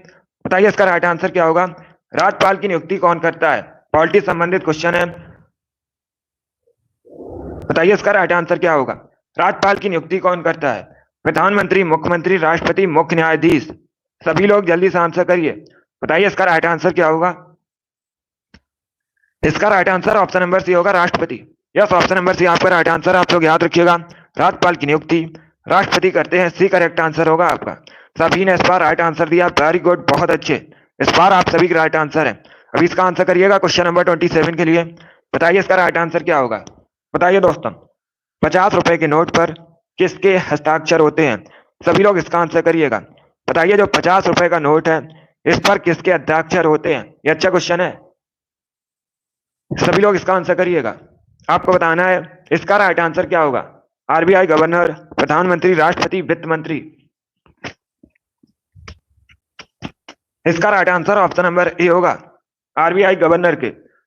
बताइए इसका राइट आंसर क्या होगा। राज्यपाल की नियुक्ति कौन करता है, पॉलिटी संबंधित क्वेश्चन है, बताइए इसका राइट आंसर क्या होगा। राज्यपाल की नियुक्ति कौन करता है, प्रधानमंत्री, मुख्यमंत्री, राष्ट्रपति, मुख्य न्यायाधीश। सभी लोग जल्दी से आंसर करिए, बताइए इसका राइट आंसर क्या होगा। इसका right answer option number C होगा, राष्ट्रपति। यस, ऑप्शन नंबर सी आपका राइट आंसर, आप लोग याद रखिएगा, राज्यपाल की नियुक्ति राष्ट्रपति करते हैं, सी करेक्ट आंसर होगा आपका। सभी ने इस बार राइट आंसर दिया, वेरी गुड, बहुत अच्छे, इस बार आप सभी का राइट आंसर है। अभी इसका आंसर करिएगा क्वेश्चन नंबर 27 के लिए, बताइए इसका राइट आंसर क्या होगा। बताइए दोस्तों, 50 रुपए के नोट पर किसके हस्ताक्षर होते हैं, सभी लोग इसका आंसर करिएगा, बताइए जो 50 रुपए का नोट है इस पर किसके हस्ताक्षर होते हैं। ये अच्छा क्वेश्चन है, सभी लोग इसका आंसर करिएगा, आपको बताना है इसका राइट आंसर क्या होगा। आरबीआई गवर्नर, प्रधानमंत्री, राष्ट्रपति, वित्त मंत्री। इसका right answer option number A होगा, आरबीआई गवर्नर के।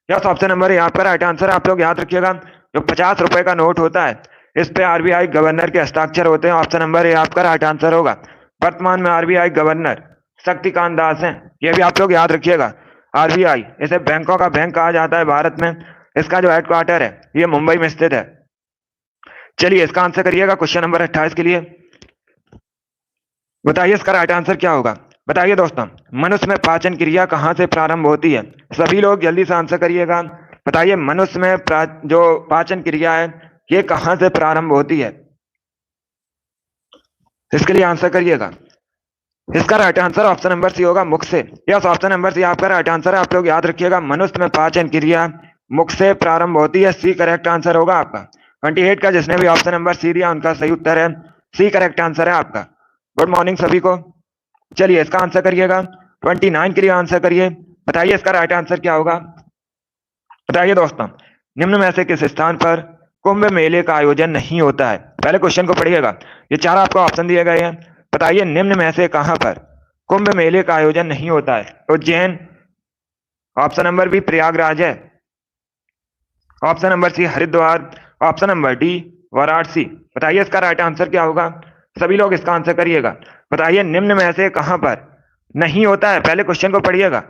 यस, ऑप्शन नंबर ए आपका राइट आंसर, आप लोग याद रखिएगा, जो 50 रुपए का नोट होता है इस पे आरबीआई गवर्नर के हस्ताक्षर होते हैं, ऑप्शन नंबर ए आपका राइट आंसर होगा। वर्तमान में आरबीआई गवर्नर शक्तिकांत दास हैं, ये भी आप लोग याद रखिएगा। आरबीआई, इसे बैंकों का बैंक कहा जाता है भारत में, इसका जो हेडक्वार्टर है ये मुंबई में स्थित है। चलिए इसका आंसर करिएगा क्वेश्चन नंबर 28 के लिए, बताइए इसका राइट आंसर क्या होगा। बताइए दोस्तों, मनुष्य में पाचन क्रिया कहाँ से प्रारंभ होती है, सभी लोग जल्दी से आंसर करिएगा, बताइए मनुष्य में जो पाचन क्रिया है ये कहाँ से प्रारंभ होती है, इसके लिए आंसर करिएगा। इसका right answer option number C होगा, मुख से। यस, ऑप्शन नंबर सी आपका राइट आंसर है, आप लोग याद रखिएगा, मनुष्य में पाचन क्रिया मुख से प्रारंभ होती है, सी करेक्ट आंसर होगा आपका। 28 का जिसने भी ऑप्शन नंबर सी दिया उनका सही उत्तर है, सी करेक्ट आंसर है आपका। गुड मॉर्निंग सभी को। चलिए इसका आंसर करिएगा, 29 के लिए आंसर करिए, बताइए इसका राइट आंसर क्या होगा। बताइए दोस्तों, निम्न में से किस स्थान पर कुंभ मेले का आयोजन नहीं होता है, पहले क्वेश्चन को पढ़िएगा, ये चार आपको ऑप्शन दिए गए हैं, बताइए निम्न में से कहां पर कुंभ मेले का आयोजन नहीं होता है। Ujjain, option number B Prayagraj है, option number C Haridwar, option number D Varanasi. बताइए इसका राइट आंसर क्या होगा, सभी लोग इसका आंसर करिएगा, बताइए निम्न में से कहां पर नहीं होता है, पहले क्वेश्चन को पढ़िएगा,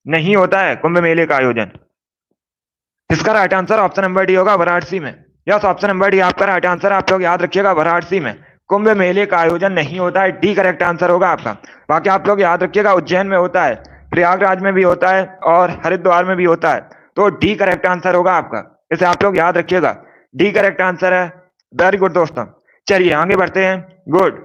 नहीं होता है कुंभ मेले का आयोजन। इसका right answer option number D होगा, वाराणसी में। यस, ऑप्शन नंबर डी आपका राइट आंसर, आप लोग याद रखिएगा, वाराणसी में कुंभ मेले का आयोजन नहीं होता है, डी करेक्ट आंसर होगा आपका। बाकी आप लोग याद रखिएगा, उज्जैन में होता है, प्रयागराज में भी होता है और हरिद्वार में भी होता है, तो डी करेक्ट आंसर होगा आपका, इसे आप लोग याद रखिएगा, डी करेक्ट आंसर है। वेरी गुड दोस्तों, चलिए आगे बढ़ते हैं, गुड।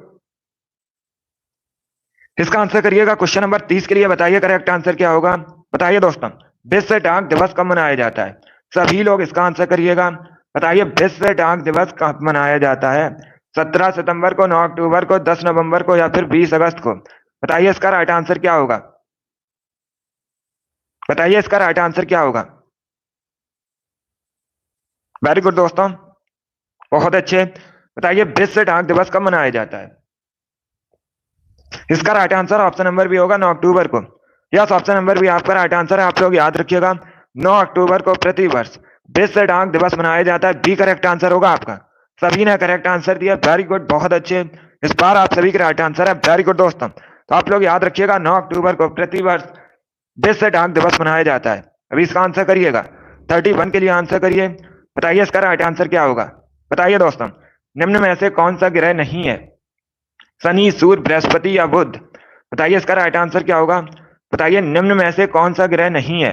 इसका आंसर करिएगा क्वेश्चन नंबर 30 के लिए, बताइए करेक्ट आंसर क्या होगा। बताइए दोस्तों, विश्व डाक दिवस कब मनाया जाता है, सभी लोग इसका आंसर करिएगा, बताइए विश्व डाक दिवस कब मनाया जाता है। 17 सितंबर को, 9 अक्टूबर को, 10 नवंबर को या फिर 20 अगस्त को। बताइए इसका राइट आंसर क्या होगा, बताइए इसका राइट आंसर क्या होगा। वेरी गुड दोस्तों, बहुत अच्छे, बताइए विश्व डाक दिवस कब मनाया जाता है। इसका right answer option number B होगा, 9 अक्टूबर को। यस, ऑप्शन नंबर भी आपका राइट आंसर है, आप लोग याद रखिएगा, 9 अक्टूबर को प्रति वर्ष विश्व डाक दिवस मनाया जाता है, बी करेक्ट आंसर होगा आपका। सभी ने करेक्ट आंसर दिया, वेरी गुड, बहुत अच्छे, इस बार आप सभी के राइट आंसर है, वेरी गुड दोस्तों। तो आप लोग याद रखिएगा, 9 अक्टूबर को प्रति वर्ष विश्व डाक दिवस मनाया जाता है। अभी इसका आंसर करिएगा, 31 के लिए आंसर करिए, बताइए इसका राइट आंसर क्या होगा। बताइए दोस्तों, निम्न में से कौन सा ग्रह नहीं है, शनि, सूर्य, बृहस्पति या बुध। बताइए इसका राइट आंसर क्या होगा, बताइए निम्न में से कौन सा ग्रह नहीं है।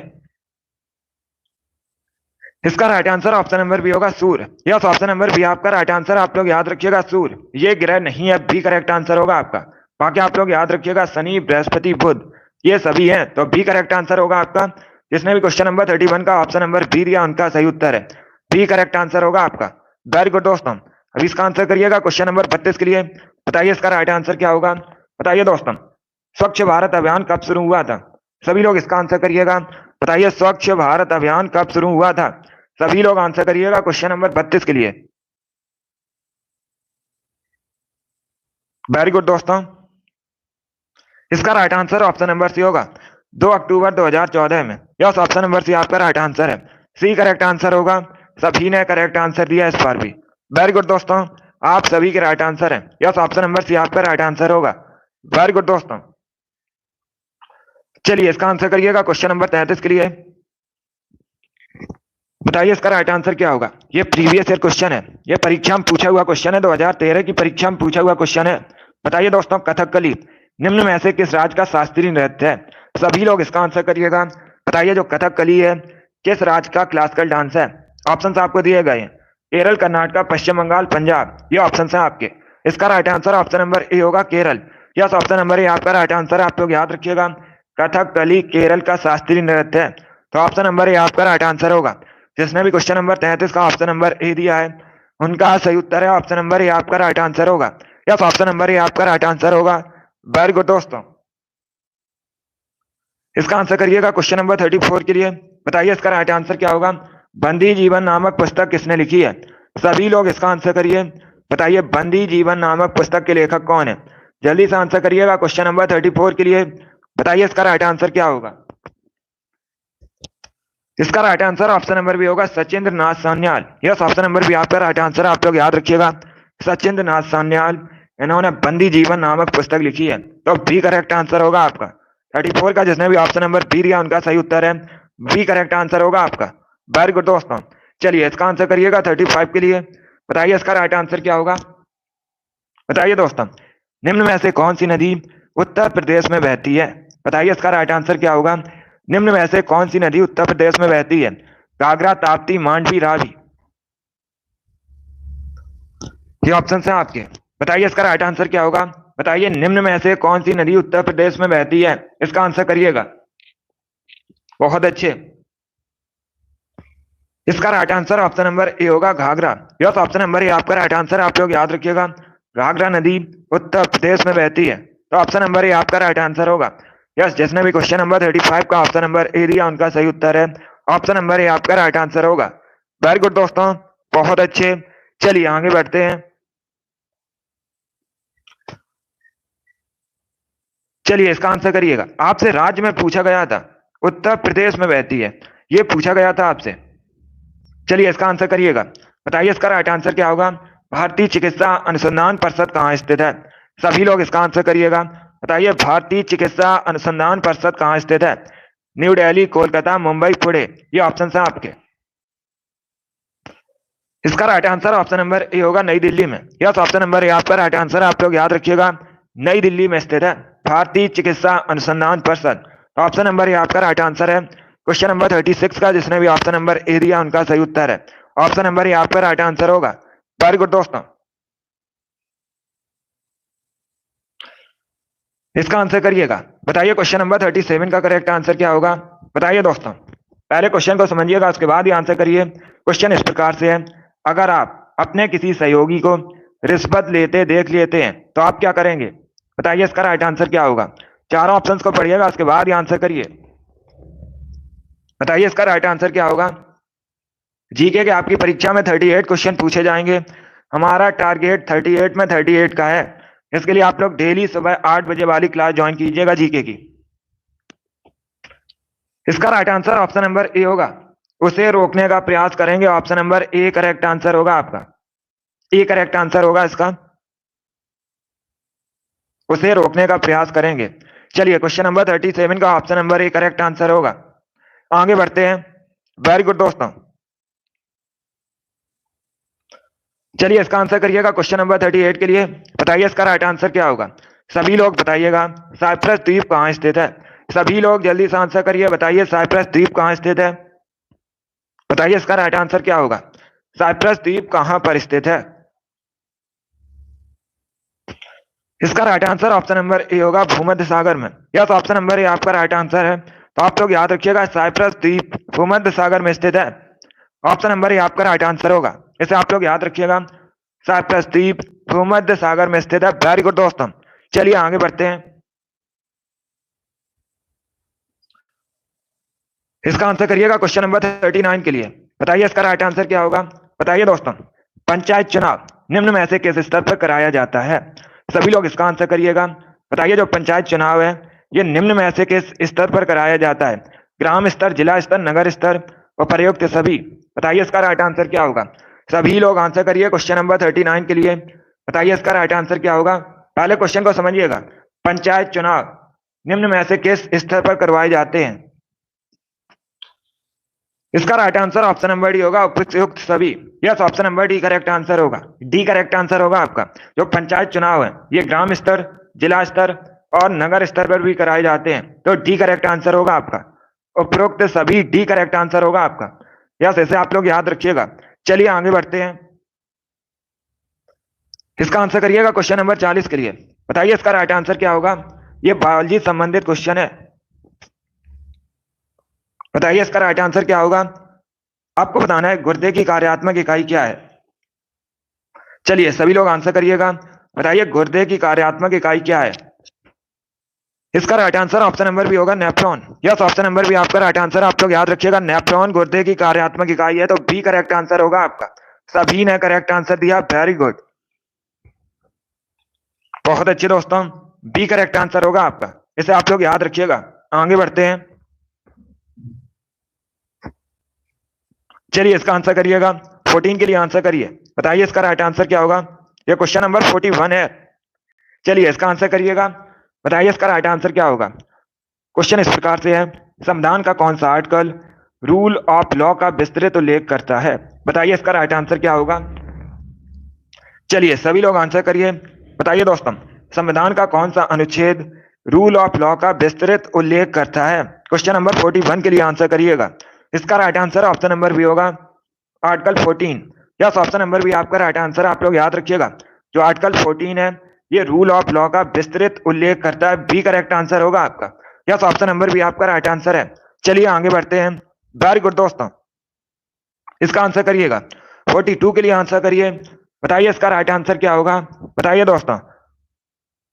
इसका right answer option number B होगा सूर्य। यस, ऑप्शन नंबर बी आपका राइट आंसर। आप लोग याद रखिएगा सूर्य ये ग्रह नहीं है, बी करेक्ट आंसर होगा आपका। बाकी आप लोग याद रखिएगा शनि, बृहस्पति, बुध ये सभी हैं, तो बी करेक्ट आंसर होगा आपका। जिसने भी क्वेश्चन नंबर 31 का ऑप्शन नंबर बी दिया उनका सही उत्तर है, बी करेक्ट आंसर होगा आपका। वेरी गुड दोस्तों, अब इसका आंसर करिएगा क्वेश्चन नंबर 32 के लिए। बताइए इसका राइट आंसर क्या होगा। बताइए दोस्तों, स्वच्छ भारत अभियान कब शुरू हुआ था। सभी लोग इसका आंसर करिएगा। बताइए स्वच्छ भारत अभियान कब शुरू हुआ था। सभी लोग आंसर करिएगा क्वेश्चन नंबर 32 के लिए। वेरी गुड दोस्तों, इसका right answer option number C होगा 2 अक्टूबर 2014 में। यस, ऑप्शन नंबर सी आपका राइट आंसर है, सी करेक्ट आंसर होगा। सभी ने करेक्ट आंसर दिया इस बार भी। वेरी गुड दोस्तों, आप सभी के राइट आंसर है। यस, ऑप्शन नंबर सी आपका राइट आंसर होगा। वेरी गुड दोस्तों, चलिए इसका आंसर करिएगा क्वेश्चन नंबर 33 के लिए। बताइए इसका राइट आंसर क्या होगा। ये प्रीवियस ईयर क्वेश्चन है, ये परीक्षा में पूछा हुआ क्वेश्चन है, 2013 की परीक्षा में पूछा हुआ क्वेश्चन है। बताइए दोस्तों, कथकली निम्न में से किस राज्य का शास्त्रीय नृत्य है। सभी लोग इसका आंसर करिएगा। बताइए जो कथकली है किस राज्य का क्लासिकल डांस है। ऑप्शन आपको दिए गए हैं, केरल, कर्नाटक, पश्चिम बंगाल, पंजाब, ये ऑप्शन है आपके। इसका right answer option number A होगा, Kerala. Yes, option number A आपका राइट आंसर है। आप लोग याद रखिएगा कथकली केरल का शास्त्रीय नृत्य है, तो ऑप्शन नंबर ए आपका राइट आंसर होगा। जिसने भी क्वेश्चन नंबर 33 का ऑप्शन नंबर ए दिया है उनका सही उत्तर है, ऑप्शन नंबर ए आपका राइट आंसर होगा। यस, ऑप्शन नंबर ए आपका राइट आंसर होगा। वेरी गुड दोस्तों, इसका आंसर करिएगा क्वेश्चन नंबर 34 के लिए। बताइए इसका राइट आंसर क्या होगा। बंदी जीवन नामक पुस्तक किसने लिखी है। सभी लोग इसका आंसर करिए। बताइए बंदी जीवन नामक पुस्तक के लेखक कौन है। जल्दी से आंसर करिएगा क्वेश्चन नंबर 34 के लिए। बताइए इसका राइट आंसर क्या होगा। इसका right answer option number B होगा, Sachindra Nath Sanyal. Yes, option number B आपका राइट आंसर। आप लोग याद रखिएगा सचिंद्र नाथ सान्याल, इन्होंने बंदी जीवन नामक पुस्तक लिखी है, तो बी करेक्ट आंसर होगा आपका। 34 का जिसने भी ऑप्शन नंबर बी दिया उनका सही उत्तर है, बी करेक्ट आंसर होगा आपका। वेरी गुड दोस्तों, चलिए इसका आंसर करिएगा 35 के लिए। बताइए इसका राइट आंसर क्या होगा। बताइए दोस्तों, निम्न में से कौन सी नदी उत्तर प्रदेश में बहती है। बताइए इसका राइट आंसर क्या होगा। निम्न में से कौन सी नदी उत्तर प्रदेश में बहती है। घाघरा, ताप्ती, मांडवी, रावी, ये ऑप्शन है आपके। बताइए इसका राइट आंसर क्या होगा। बताइए निम्न में से कौन सी नदी उत्तर प्रदेश में बहती है, इसका आंसर करिएगा। बहुत अच्छे, इसका right answer option number A होगा, Ghaghra. Yes, option number A आपका राइट आंसर। आप लोग याद रखिएगा घाघरा नदी उत्तर प्रदेश में बहती है, तो ऑप्शन नंबर ए आपका राइट आंसर होगा। यस, जिसने भी क्वेश्चन नंबर 35 का ऑप्शन नंबर ए दिया उनका सही उत्तर है, ऑप्शन नंबर ए आपका राइट आंसर होगा। वेरी गुड दोस्तों, बहुत अच्छे। चलिए आगे बढ़ते हैं। चलिए इसका आंसर करिएगा। आपसे राज्य में पूछा गया था, उत्तर प्रदेश में बहती है, ये पूछा गया था आपसे। चलिए इसका आंसर करिएगा। बताइए इसका राइट आंसर क्या होगा। भारतीय चिकित्सा अनुसंधान परिषद कहाँ स्थित है। सभी लोग इसका आंसर करिएगा। बताइए भारतीय चिकित्सा अनुसंधान परिषद कहाँ स्थित है। न्यू दिल्ली, कोलकाता, मुंबई, पुणे, ये ऑप्शन है आपके। इसका right answer option number A होगा, नई दिल्ली में। यस, ऑप्शन नंबर ए आपका राइट आंसर। आप लोग याद रखिएगा नई दिल्ली में स्थित है भारतीय चिकित्सा अनुसंधान परिषद, ऑप्शन नंबर ए आपका राइट आंसर है। क्वेश्चन नंबर 36 का जिसने भी ऑप्शन नंबर ए दिया उनका सही उत्तर है, ऑप्शन नंबर ए आपका राइट आंसर होगा। वेरी गुड दोस्तों, इसका आंसर करिएगा। बताइए क्वेश्चन नंबर 37 का करेक्ट आंसर क्या होगा। बताइए दोस्तों, पहले क्वेश्चन को समझिएगा उसके बाद ही आंसर करिए। क्वेश्चन इस प्रकार से है, अगर आप अपने किसी सहयोगी को रिश्वत लेते देख लेते हैं तो आप क्या करेंगे। बताइए इसका राइट आंसर क्या होगा। चारों ऑप्शंस को पढ़िएगा उसके बाद ही आंसर करिए। बताइए इसका राइट आंसर क्या होगा। जीके के आपकी परीक्षा में 38 क्वेश्चन पूछे जाएंगे। हमारा टारगेट 38 में 38 का है। इसके लिए आप लोग डेली सुबह 8 बजे वाली क्लास ज्वाइन कीजिएगा जीके की। इसका right answer option number A होगा, उसे रोकने का प्रयास करेंगे, option number A correct answer होगा आपका। ए करेक्ट आंसर होगा इसका, उसे रोकने का प्रयास करेंगे। चलिए क्वेश्चन नंबर 37 का option number A correct answer होगा। आगे बढ़ते हैं। वेरी गुड दोस्तों, चलिए इसका आंसर करिएगा क्वेश्चन नंबर 38 के लिए। बताइए इसका राइट आंसर क्या होगा। सभी लोग बताइएगा साइप्रस द्वीप कहाँ स्थित है। सभी लोग जल्दी से आंसर करिए। बताइए साइप्रस द्वीप कहाँ स्थित है। बताइए इसका राइट आंसर क्या होगा। साइप्रस द्वीप कहां पर स्थित है। इसका right answer option number A होगा भूमध्य सागर में। यस, ऑप्शन नंबर ए आपका राइट आंसर है। तो आप लोग याद रखिएगा साइप्रस द्वीप भूमध्य सागर में स्थित है। ऑप्शन नंबर ए आपका राइट आंसर होगा। इसे आप लोग याद रखिएगा, साइप्रस द्वीप भूमध्य सागर में स्थित है। वेरी गुड दोस्तों, चलिए आगे बढ़ते हैं। इसका आंसर करिएगा क्वेश्चन नंबर 39 के लिए। बताइए इसका राइट आंसर क्या होगा। बताइए दोस्तों, पंचायत चुनाव निम्न में से किस स्तर पर कराया जाता है। सभी लोग इसका आंसर करिएगा। बताइए जो पंचायत चुनाव है ये निम्न में से किस स्तर पर कराया जाता है। ग्राम स्तर, जिला स्तर, नगर स्तर और प्रयुक्त सभी। बताइए इसका राइट आंसर क्या होगा। सभी लोग आंसर करिए क्वेश्चन नंबर 39 के लिए। बताइए इसका राइट आंसर क्या होगा। पहले क्वेश्चन को समझिएगा। पंचायत चुनाव निम्न में से किस स्तर पर करवाए जाते हैं। इसका right answer option number D होगा, उपयुक्त सभी। Yes, option number D correct answer होगा। डी करेक्ट आंसर होगा आपका। जो पंचायत चुनाव है ये ग्राम स्तर, जिला स्तर और नगर स्तर पर भी कराए जाते हैं। तो डी करेक्ट आंसर होगा आपका। उपरोक्त सभी, डी करेक्ट आंसर होगा आपका। यस, ऐसे आप लोग याद रखिएगा। चलिए आगे बढ़ते हैं। इसका आंसर करिएगा क्वेश्चन नंबर 40 के लिए। बताइए इसका राइट आंसर क्या होगा। ये बायोलॉजी संबंधित क्वेश्चन है। बताइए इसका राइट आंसर क्या होगा। आपको बताना है गुर्दे की कार्यात्मक इकाई क्या है। चलिए सभी लोग आंसर करिएगा। बताइए गुर्दे की कार्यात्मक इकाई क्या है। इसका right answer option number B होगा, nephron. Yes, option number B आपका राइट आंसर। आप लोग याद रखिएगा, नेफ्रॉन गुर्दे की कार्यात्मक इकाई है। तो बी करेक्ट आंसर होगा आपका। सभी ने करेक्ट आंसर दिया, वेरी गुड, बहुत अच्छे दोस्तों। बी करेक्ट आंसर होगा आपका। इसे आप लोग याद रखिएगा। आगे बढ़ते हैं। चलिए इसका आंसर करिएगा। 14 के लिए आंसर करिए। बताइए इसका राइट आंसर क्या होगा। ये क्वेश्चन नंबर 41 है। चलिए इसका आंसर करिएगा। बताइए इसका राइट आंसर क्या होगा। क्वेश्चन इस प्रकार से है, संविधान का कौन सा आर्टिकल रूल ऑफ लॉ का विस्तृत उल्लेख करता है। बताइए इसका राइट आंसर क्या होगा। चलिए सभी लोग आंसर करिए। बताइए दोस्तों, संविधान का कौन सा अनुच्छेद रूल ऑफ लॉ का विस्तृत उल्लेख करता है। क्वेश्चन नंबर 41 के लिए आंसर करिएगा। इसका right answer option number B होगा, article 14। Yes, option number B आपका राइट आंसर। आप लोग याद रखिएगा, जो आर्टिकल 14 है ये रूल ऑफ लॉ का विस्तृत उल्लेख करता है। बी करेक्ट आंसर होगा आपका। यस, ऑप्शन नंबर बी आपका राइट आंसर है। चलिए आगे बढ़ते हैं। वेरी गुड दोस्तों, इसका आंसर करिएगा। 42 के लिए आंसर करिए। बताइए इसका राइट आंसर क्या होगा। बताइए दोस्तों,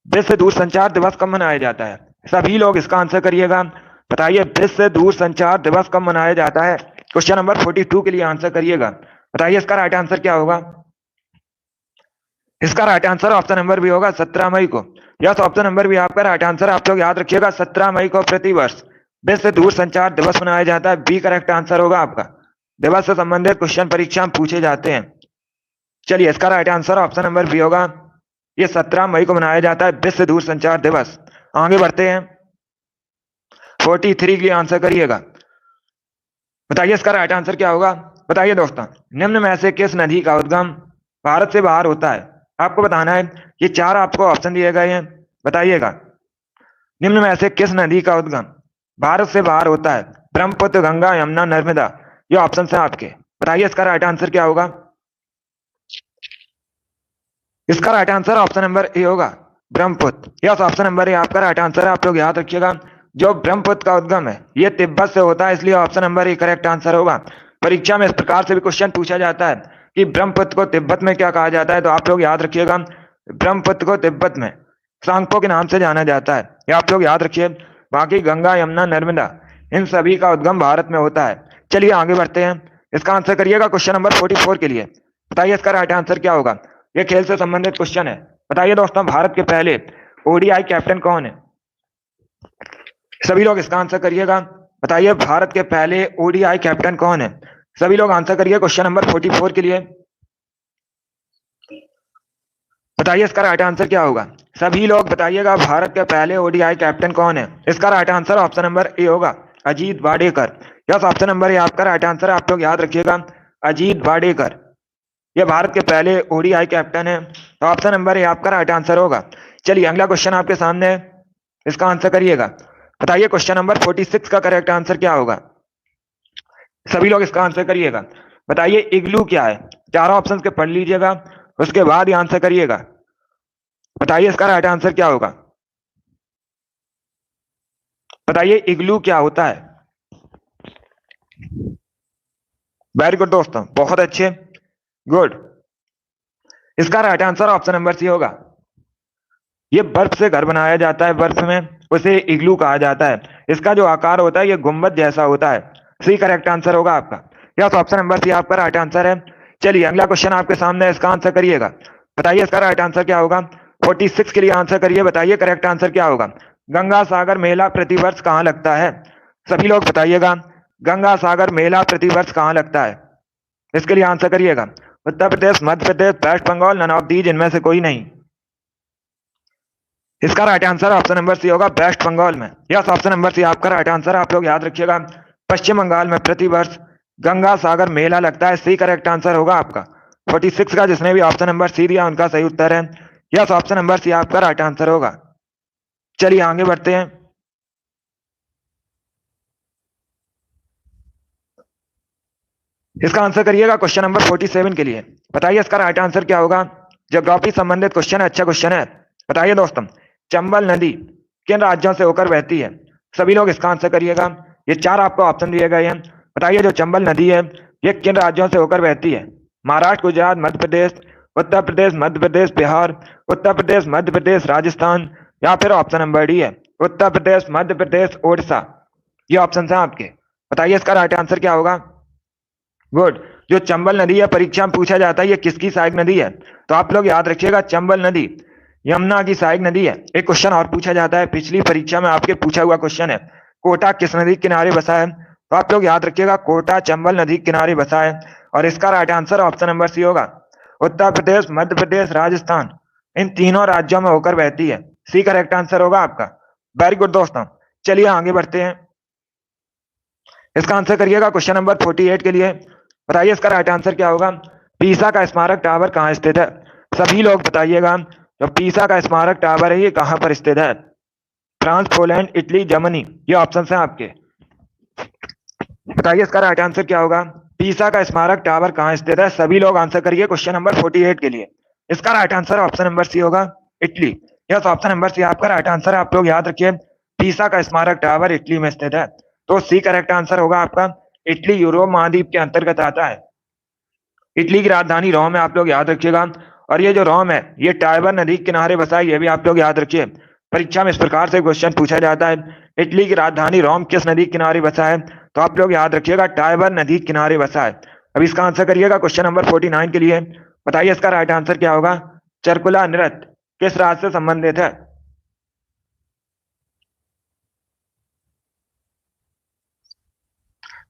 विश्व दूरसंचार दिवस कब मनाया जाता है। सभी लोग इसका आंसर करिएगा। बताइए विश्व दूरसंचार दिवस कब मनाया जाता है। क्वेश्चन नंबर 42 के लिए आंसर करिएगा। बताइए इसका राइट आंसर क्या होगा। इसका right answer option number B होगा, 17 मई को। यस, ऑप्शन नंबर बी आपका राइट आंसर। आप लोग याद रखिएगा, 17 मई को प्रतिवर्ष विश्व दूरसंचार दिवस मनाया जाता है। बी करेक्ट आंसर होगा आपका। दिवस से संबंधित क्वेश्चन परीक्षा में पूछे जाते हैं। चलिए इसका right answer option number B होगा, ये 17 मई को मनाया जाता है विश्व दूरसंचार दिवस। आगे बढ़ते हैं। 43 के लिए आंसर करिएगा। बताइए इसका राइट आंसर क्या होगा। बताइए दोस्तों, निम्न में से किस नदी का उद्गम भारत से बाहर होता है। आपको बताना है, ये चार आपको ऑप्शन दिए गए हैं। बताइएगा निम्न में से किस नदी का उद्गम भारत से बाहर होता है। ब्रह्मपुत्र, गंगा, यमुना, नर्मदा, ये ऑप्शन है आपके। बताइए इसका राइट आंसर क्या होगा। इसका right answer option number A होगा, Brahmaputra. Yes, option number A आपका राइट आंसर है। आप लोग याद रखिएगा, जो ब्रह्मपुत्र का उद्गम है ये तिब्बत से होता है, इसलिए option number A correct answer होगा। परीक्षा में इस प्रकार से भी क्वेश्चन पूछा जाता है कि ब्रह्मपुत्र को तिब्बत में क्या कहा जाता है। तो आप लोग याद रखिएगा, ब्रह्मपुत्र को तिब्बत में सांगपो के नाम से जाना जाता है। ये आप लोग याद रखिए। बाकी गंगा, यमुना, नर्मदा, इन सभी का उद्गम भारत में होता है। चलिए आगे बढ़ते हैं। इसका आंसर करिएगा क्वेश्चन नंबर 44 के लिए। बताइए इसका राइट आंसर क्या होगा। ये खेल से संबंधित क्वेश्चन है। बताइए दोस्तों, भारत के पहले ओडीआई कैप्टन कौन है। सभी लोग इसका आंसर करिएगा। बताइए भारत के पहले ओडीआई कैप्टन कौन है। सभी लोग आंसर करिए क्वेश्चन नंबर 44 के लिए। बताइए इसका राइट आंसर क्या होगा। सभी लोग बताइएगा, भारत के पहले ओडीआई कैप्टन कौन है। इसका right answer option number A होगा, Ajit Wadekar. Yes, option number A आपका राइट आंसर है। आप लोग याद रखिएगा, अजीत वाडेकर ये भारत के पहले ओडीआई कैप्टन है। तो ऑप्शन नंबर ए आपका राइट आंसर होगा। चलिए अगला क्वेश्चन आपके सामने है, इसका आंसर करिएगा। बताइए क्वेश्चन नंबर 46 का करेक्ट आंसर क्या होगा। सभी लोग इसका आंसर करिएगा। बताइए इग्लू क्या है? चारों ऑप्शन के पढ़ लीजिएगा, उसके बाद ही आंसर करिएगा। बताइए इसका राइट आंसर क्या होगा? बताइए इग्लू क्या होता है? वेरी गुड दोस्तों, बहुत अच्छे, गुड। इसका right answer option number C होगा। ये बर्फ से घर बनाया जाता है, बर्फ में, उसे इग्लू कहा जाता है। इसका जो आकार होता है ये गुंबद जैसा होता है। सी करेक्ट आंसर होगा आपका। यस, ऑप्शन नंबर सी आपका राइट आंसर है। चलिए अगला क्वेश्चन आपके सामने है, इसका आंसर करिएगा। बताइए इसका राइट आंसर क्या होगा? 46 के लिए आंसर करिए। बताइए करेक्ट आंसर क्या होगा? गंगा सागर मेला प्रतिवर्ष कहाँ लगता है? सभी लोग बताइएगा, गंगा सागर मेला प्रतिवर्ष कहाँ लगता है? इसके लिए आंसर करिएगा। Uttar Pradesh, Madhya Pradesh, West Bengal, none of these, इनमें से कोई नहीं। इसका right answer option number C होगा, वेस्ट बंगाल में। यस, ऑप्शन नंबर सी आपका राइट आंसर। आप लोग याद रखिएगा, पश्चिम बंगाल में प्रतिवर्ष गंगा सागर मेला लगता है। सी करेक्ट आंसर होगा आपका। 46 का जिसने भी ऑप्शन नंबर सी दिया उनका सही उत्तर है। यस, ऑप्शन नंबर सी आपका राइट आंसर होगा। चलिए आगे बढ़ते हैं। इसका आंसर करिएगा क्वेश्चन नंबर 47 के लिए। बताइए इसका राइट आंसर क्या होगा? ज्योग्राफी संबंधित क्वेश्चन है, अच्छा क्वेश्चन है। बताइए दोस्तों, चंबल नदी किन राज्यों से होकर बहती है? सभी लोग इसका आंसर करिएगा। ये चार आपको ऑप्शन दिए गए हैं। बताइए जो चंबल नदी है ये किन राज्यों से होकर बहती है? महाराष्ट्र, गुजरात, मध्य प्रदेश, उत्तर प्रदेश, मध्य प्रदेश, बिहार, उत्तर प्रदेश, मध्य प्रदेश, राजस्थान, या फिर ऑप्शन नंबर डी है उत्तर प्रदेश, मध्य प्रदेश, ओडिशा। ये ऑप्शन है आपके। बताइए इसका राइट आंसर क्या होगा? गुड। जो चंबल नदी है परीक्षा में पूछा जाता है ये किसकी सहायक नदी है? तो आप लोग याद रखिएगा, चंबल नदी यमुना की सहायक नदी है। एक क्वेश्चन और पूछा जाता है, पिछली परीक्षा में आपके पूछा हुआ क्वेश्चन है, कोटा किस नदी के किनारे बसा है? तो आप लोग याद रखिएगा, कोटा चंबल नदी के किनारे बसा है। और इसका right answer option number C होगा। उत्तर प्रदेश, मध्य प्रदेश, राजस्थान, इन तीनों राज्यों में होकर बहती है। सी करेक्ट आंसर होगा आपका। वेरी गुड दोस्तों, चलिए आगे बढ़ते हैं। इसका आंसर करिएगा क्वेश्चन नंबर 48 के लिए। बताइए इसका राइट आंसर क्या होगा? पीसा का स्मारक टावर कहाँ स्थित है? सभी लोग बताइएगा, जो पीसा का स्मारक टावर है ये कहाँ पर स्थित है? फ्रांस, पोलैंड, इटली, जर्मनी, ये ऑप्शन है आपके। बताइए इसका राइट आंसर क्या होगा? पीसा का स्मारक टावर कहाँ स्थित है? सभी लोग आंसर करिए क्वेश्चन नंबर 48 के लिए। इसका right answer option number C होगा, Italy. Yes, option number C आपका राइट आंसर। आप लोग याद रखिए, पीसा का स्मारक टावर इटली में स्थित है। तो सी करेक्ट आंसर होगा आपका। इटली यूरोप महाद्वीप के अंतर्गत आता है। इटली की राजधानी रोम है, आप लोग याद रखिएगा। और ये जो रोम है ये टाइबर नदी के किनारे बसा है, ये भी आप लोग याद रखिए। परीक्षा में इस प्रकार से क्वेश्चन पूछा जाता है, इटली की राजधानी रोम किस नदी के किनारे बसा है? तो आप लोग याद रखिएगा, टाइबर नदी के किनारे बसा है। अब इसका आंसर करिएगा क्वेश्चन नंबर 49 के लिए। बताइए इसका राइट आंसर क्या होगा? चरकुला नृत्य किस राज्य से संबंधित है?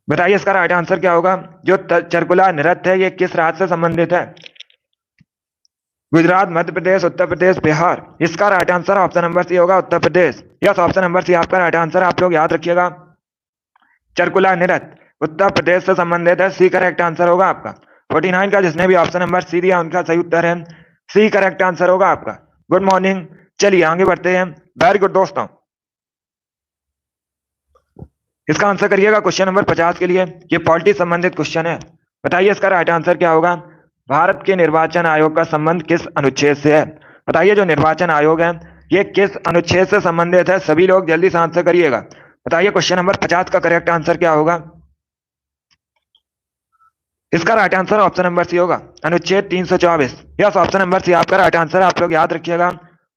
बताइए इसका राइट आंसर क्या होगा? जो चरकुला नृत्य है ये किस राज्य से संबंधित है? गुजरात, मध्य प्रदेश, उत्तर प्रदेश, बिहार। इसका right answer option number C होगा, Uttar Pradesh. Yes, option number C आपका राइट आंसर। आप लोग याद रखिएगा, चरकुला नृत्य उत्तर प्रदेश से संबंधित है। सी करेक्ट आंसर होगा आपका। 49 का जिसने भी ऑप्शन नंबर सी दिया उनका सही उत्तर है। सी करेक्ट आंसर होगा आपका। गुड मॉर्निंग, चलिए आगे बढ़ते हैं। वेरी गुड दोस्तों, इसका आंसर करिएगा क्वेश्चन नंबर 50 के लिए। ये पॉलिटी संबंधित क्वेश्चन है। बताइए इसका राइट आंसर क्या होगा? भारत के निर्वाचन आयोग का संबंध किस अनुच्छेद से है? बताइए जो निर्वाचन आयोग है ये किस अनुच्छेद से संबंधित है? सभी लोग जल्दी से आंसर करिएगा। बताइए क्वेश्चन नंबर 50 का करेक्ट आंसर क्या होगा? इसका right answer option number C होगा, अनुच्छेद 324। यस, ऑप्शन नंबर सी आपका राइट आंसर। आप लोग याद रखिएगा,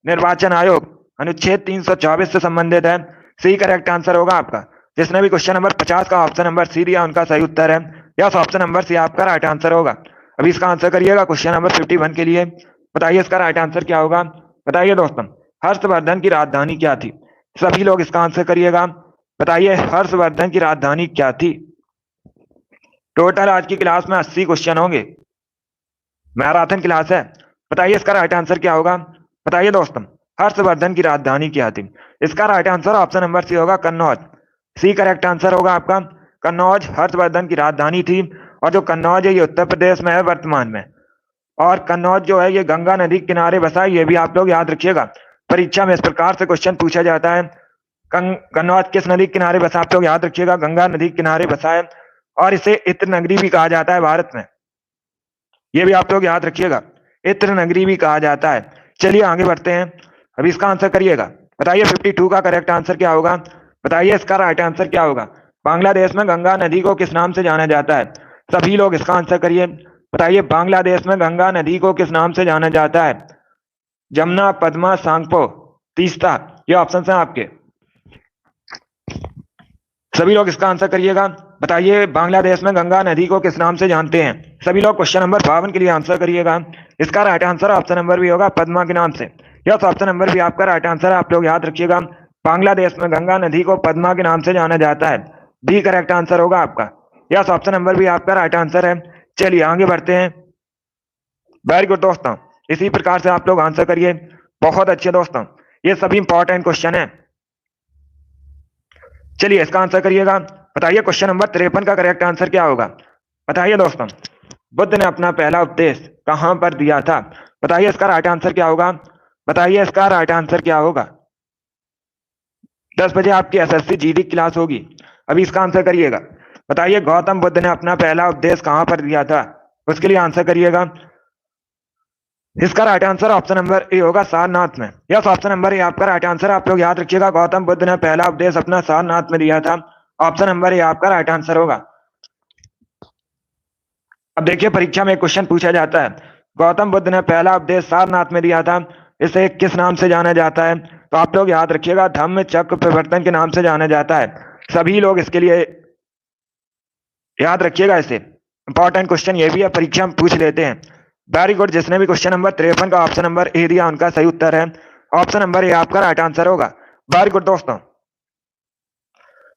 निर्वाचन आयोग अनुच्छेद 324 से संबंधित है। सी करेक्ट आंसर होगा आपका। जिसने भी क्वेश्चन नंबर 50 का ऑप्शन नंबर सी दिया उनका सही उत्तर है। यस, ऑप्शन नंबर सी आपका राइट आंसर होगा। अभी इसका आंसर करिएगा क्वेश्चन नंबर 51 के लिए। बताइए इसका राइट आंसर क्या होगा? बताइए दोस्तों, हर्षवर्धन की राजधानी क्या थी? सभी लोग इसका आंसर करिएगा। बताइए हर्षवर्धन की राजधानी क्या थी? टोटल आज की क्लास में 80 क्वेश्चन होंगे, मैराथन क्लास है। बताइए इसका राइट आंसर क्या होगा? बताइए दोस्तों, हर्षवर्धन की राजधानी क्या थी? इसका right answer option number C होगा, कन्नौज। सी करेक्ट आंसर होगा आपका। कन्नौज हर्षवर्धन की राजधानी थी। और जो कन्नौज है ये उत्तर प्रदेश में है वर्तमान में। और कन्नौज जो है ये गंगा नदी के किनारे बसा है, ये भी आप लोग याद रखिएगा। परीक्षा में इस प्रकार से क्वेश्चन पूछा जाता है, कन्नौज किस नदी के किनारे बसा? आप लोग याद रखिएगा, गंगा नदी के किनारे बसा है। और इसे इत्र नगरी भी कहा जाता है भारत में। ये भी आप लोग याद रखिएगा, इत्र नगरी भी कहा जाता है। चलिए आगे बढ़ते हैं, अभी इसका आंसर करिएगा। बताइए 52 का करेक्ट आंसर क्या होगा? बताइए इसका राइट आंसर क्या होगा? बांग्लादेश में गंगा नदी को किस नाम से जाना जाता है? सभी लोग इसका आंसर करिए। बताइए बांग्लादेश में गंगा नदी को किस नाम से जाना जाता है? जमुना, पद्मा, सांगपो, तीस्ता, ये ऑप्शन है आपके। सभी लोग इसका आंसर करिएगा। बताइए बांग्लादेश में गंगा नदी को किस नाम से जानते हैं? सभी लोग क्वेश्चन नंबर 52 के लिए आंसर करिएगा। इसका right answer option number B होगा पद्मा के नाम से। यस, ऑप्शन नंबर भी आपका राइट आंसर है, आप लोग याद रखिएगा। बांग्लादेश में गंगा नदी को पद्मा के नाम से जाना जाता है, बी करेक्ट आंसर होगा आपका। यस, ऑप्शन नंबर भी आपका राइट आंसर है। चलिए आगे बढ़ते हैं। वेरी गुड दोस्तों, इसी प्रकार से आप लोग आंसर करिए। बहुत अच्छे दोस्तों, ये सभी इंपॉर्टेंट क्वेश्चन है। चलिए इसका आंसर करिएगा। बताइए क्वेश्चन नंबर 53 का करेक्ट आंसर क्या होगा? बताइए दोस्तों, बुद्ध ने अपना पहला उपदेश कहां पर दिया था? बताइए इसका राइट आंसर क्या होगा? बताइए इसका राइट आंसर क्या होगा? 10 बजे आपकी एसएससी जीडी क्लास होगी, अभी इसका आंसर करिएगा। बताइए गौतम बुद्ध ने अपना पहला उपदेश कहां पर दिया था? उसके लिए आंसर करिएगा। इसका right answer option number A होगा सारनाथ में। यस, ऑप्शन नंबर ए आपका राइट आंसर है, आप लोग याद रखिएगा। गौतम बुद्ध ने पहला उपदेश अपना सारनाथ में दिया था, ऑप्शन नंबर ए आपका राइट आंसर होगा। अब देखिए परीक्षा में क्वेश्चन पूछा जाता है, गौतम बुद्ध ने पहला उपदेश सारनाथ में दिया था, इसे किस नाम से जाना जाता है? तो आप लोग याद रखिएगा, धम्म चक्र प्रवर्तन के नाम से जाना जाता है। सभी लोग इसके लिए याद रखिएगा, इसे इंपॉर्टेंट क्वेश्चन ये भी है, परीक्षा में पूछ लेते हैं। वेरी गुड, जिसने भी क्वेश्चन नंबर 53 का ऑप्शन नंबर ए दिया उनका सही उत्तर है, ऑप्शन नंबर ए आपका राइट आंसर होगा। वेरी गुड दोस्तों,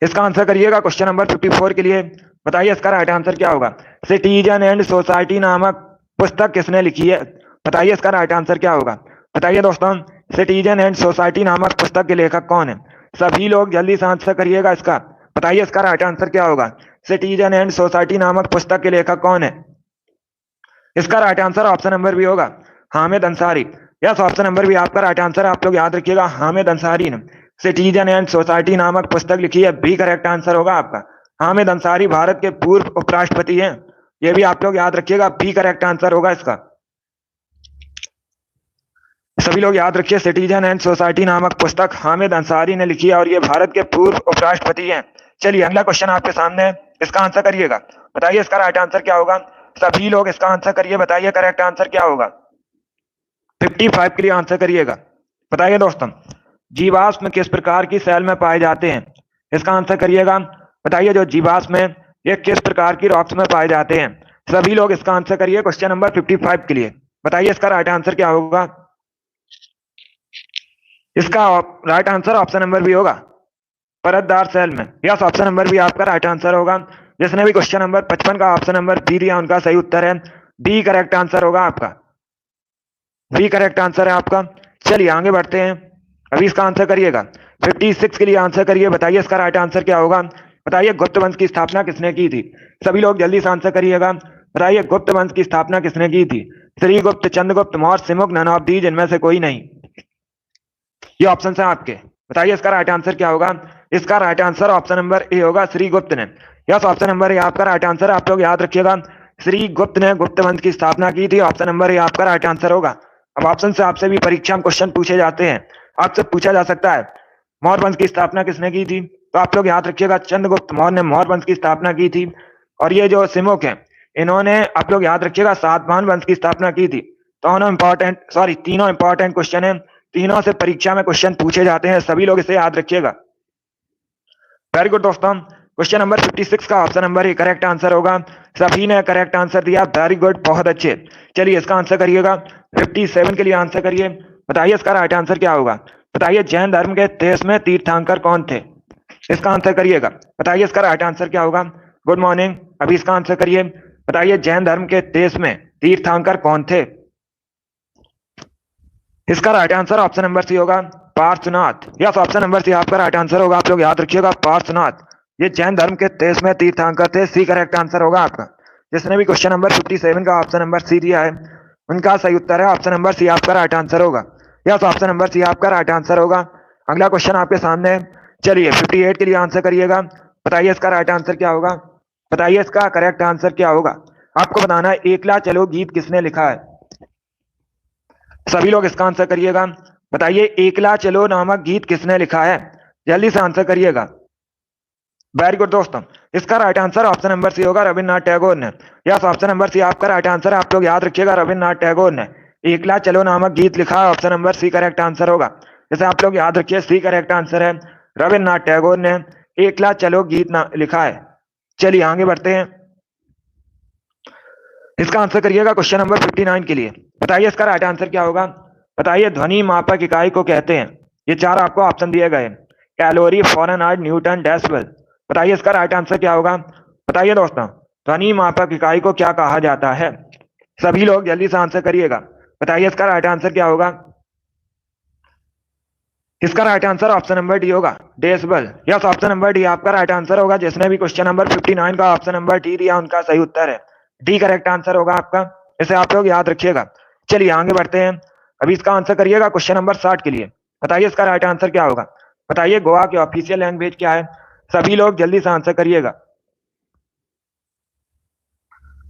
इसका आंसर करिएगा क्वेश्चन नंबर 54 के लिए। बताइए इसका राइट आंसर क्या होगा? सिटीजन एंड सोसाइटी नामक पुस्तक किसने लिखी है? बताइए इसका राइट आंसर क्या होगा? बताइए दोस्तों, सिटीजन एंड सोसाइटी नामक पुस्तक के लेखक कौन है? सभी लोग जल्दी से आंसर करिएगा इसका। बताइए इसका राइट आंसर क्या होगा? सिटीजन एंड सोसाइटी नामक पुस्तक के लेखक कौन है? इसका right answer option number B होगा Hamid Ansari. Yes, option number B आपका राइट आंसर है, आप लोग याद रखिएगा, हामिद अंसारी ने सिटीजन एंड सोसाइटी नामक पुस्तक लिखी है, बी करेक्ट आंसर होगा आपका। हामिद अंसारी भारत के पूर्व उपराष्ट्रपति हैं, ये भी आप लोग याद रखिएगा, बी करेक्ट आंसर होगा इसका। सभी लोग याद रखिए, सिटीजन एंड सोसाइटी नामक पुस्तक हामिद अंसारी ने लिखी है और ये भारत के पूर्व उपराष्ट्रपति हैं। चलिए अगला क्वेश्चन आपके सामने है, इसका आंसर करिएगा। बताइए इसका राइट आंसर क्या होगा? सभी लोग इसका आंसर करिए। बताइए करेक्ट आंसर क्या होगा? 55 के लिए आंसर करिएगा। बताइए दोस्तों, जीवाश्म किस प्रकार की सेल में पाए जाते हैं? इसका आंसर करिएगा। बताइए जो जीवाश्म है ये किस प्रकार की रॉक्स में पाए जाते हैं? सभी लोग इसका आंसर करिए क्वेश्चन नंबर 55 के लिए। बताइए इसका राइट आंसर क्या होगा? इसका right answer option number B होगा परतदार सेल में। यस, ऑप्शन नंबर भी आपका राइट आंसर होगा। जिसने भी क्वेश्चन नंबर 55 का ऑप्शन नंबर बी दिया उनका सही उत्तर है, डी करेक्ट आंसर होगा आपका, बी करेक्ट आंसर है आपका। चलिए आगे बढ़ते हैं, अभी इसका आंसर करिएगा। 56 के लिए आंसर करिए। बताइए इसका राइट आंसर क्या होगा? बताइए गुप्त वंश की स्थापना किसने की थी? सभी लोग जल्दी से आंसर करिएगा। बताइए गुप्त वंश की स्थापना किसने की थी? Srigupta, Chandragupta, Maurya, Simuka, none of these, इनमें से कोई नहीं। ये ऑप्शन है आपके। बताइए इसका राइट आंसर क्या होगा? इसका right answer option number A होगा, श्रीगुप्त ने। यस, ऑप्शन नंबर ए आपका राइट आंसर, आप लोग याद रखिएगा, श्रीगुप्त ने गुप्त वंश की स्थापना की थी, ऑप्शन नंबर ए आपका राइट आंसर होगा। अब ऑप्शन से आपसे भी परीक्षा में क्वेश्चन पूछे जाते हैं, आपसे पूछा जा सकता है मौर्य वंश की स्थापना किसने की थी? तो आप लोग याद रखिएगा, चंद्रगुप्त मौर्य ने मौर्य वंश की स्थापना की थी। और ये जो सिमुक है इन्होंने, आप लोग याद रखिएगा, सातवाहन वंश की स्थापना की थी। तीनों इंपॉर्टेंट क्वेश्चन है, तीनों से परीक्षा में क्वेश्चन पूछे जाते हैं, सभी लोग इसे याद रखिएगा। वेरी गुड दोस्तों, क्वेश्चन नंबर 56 का option number A correct answer होगा। सभी ने करेक्ट आंसर दिया, वेरी गुड, बहुत अच्छे। चलिए इसका आंसर करिएगा। 57 के लिए आंसर करिए। बताइए इसका राइट आंसर क्या होगा? बताइए जैन धर्म के 23वें तीर्थंकर कौन थे? इसका आंसर करिएगा। बताइए इसका राइट आंसर क्या होगा? गुड मॉर्निंग, अभी इसका आंसर करिए। बताइए जैन धर्म के 23वें तीर्थंकर कौन थे? इसका right answer option number C होगा, Parshvanath. Yes, option number C आपका राइट आंसर होगा, आप लोग याद रखिएगा, पार्श्वनाथ। ये जैन धर्म के 23वें तीर्थंकर थे, सी करेक्ट आंसर होगा आपका। जिसने भी क्वेश्चन नंबर 57 का ऑप्शन नंबर सी दिया है उनका सही उत्तर है, ऑप्शन नंबर सी आपका राइट आंसर होगा। यस, ऑप्शन नंबर सी आपका राइट आंसर होगा। अगला क्वेश्चन आपके सामने है, चलिए 58 के लिए आंसर करिएगा। बताइए इसका राइट आंसर क्या होगा? बताइए इसका करेक्ट आंसर क्या होगा। आपको बताना है एकला चलो गीत किसने लिखा है। सभी लोग इसका आंसर करिएगा। बताइए एकला चलो नामक गीत किसने लिखा है। जल्दी से आंसर करिएगा। वेरी गुड दोस्तों, इसका right answer option number C होगा, रविन्द्रनाथ टैगोर ने। यस, ऑप्शन नंबर सी आपका राइट आंसर है। आप लोग याद रखिएगा, रविन्द्रनाथ टैगोर ने एकला चलो नामक गीत लिखा है। Option number C correct answer होगा। जैसे आप लोग याद रखिए, सी करेक्ट आंसर है। रविन्द्रनाथ टैगोर ने एकला चलो गीत लिखा है। चलिए आगे बढ़ते हैं। इसका आंसर करिएगा क्वेश्चन नंबर 59 के लिए। बताइए इसका राइट आंसर क्या होगा। बताइए ध्वनि मापक इकाई को कहते हैं। ये चार आपको ऑप्शन दिए गए, कैलोरी, फॉरेनहाइट, न्यूटन, डेसिबल। बताइए इसका राइट आंसर क्या होगा। बताइए दोस्तों, ध्वनि मापक इकाई को क्या कहा जाता है। सभी लोग जल्दी से आंसर करिएगा। बताइए इसका राइट आंसर क्या होगा। इसका right answer option number D होगा, decibel. Yes, option number D आपका राइट आंसर होगा। जिसने भी क्वेश्चन नंबर 59 का ऑप्शन नंबर डी दिया उनका सही उत्तर है। डी करेक्ट आंसर होगा आपका। इसे आप लोग याद रखिएगा। चलिए आगे बढ़ते हैं। अभी इसका आंसर करिएगा क्वेश्चन नंबर 60 के लिए। बताइए इसका राइट आंसर क्या होगा। बताइए गोवा की ऑफिशियल लैंग्वेज क्या है। सभी लोग जल्दी से आंसर करिएगा।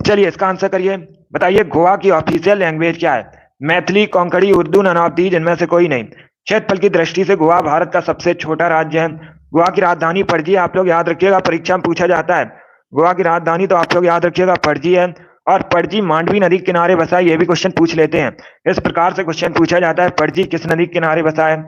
चलिए इसका आंसर करिए। बताइए गोवा की ऑफिशियल लैंग्वेज क्या है। Maithili, Konkani, Urdu, none of these इनमें से कोई नहीं। क्षेत्रफल की दृष्टि से गोवा भारत का सबसे छोटा राज्य है। गोवा की राजधानी पणजी है। आप लोग याद रखिएगा, परीक्षा में पूछा जाता है। गोवा की राजधानी तो आप लोग याद रखिएगा पणजी है। और पणजी मांडवी नदी के किनारे बसा है। ये भी क्वेश्चन पूछ लेते हैं। इस प्रकार से क्वेश्चन पूछा जाता है, पणजी किस नदी के किनारे बसा है।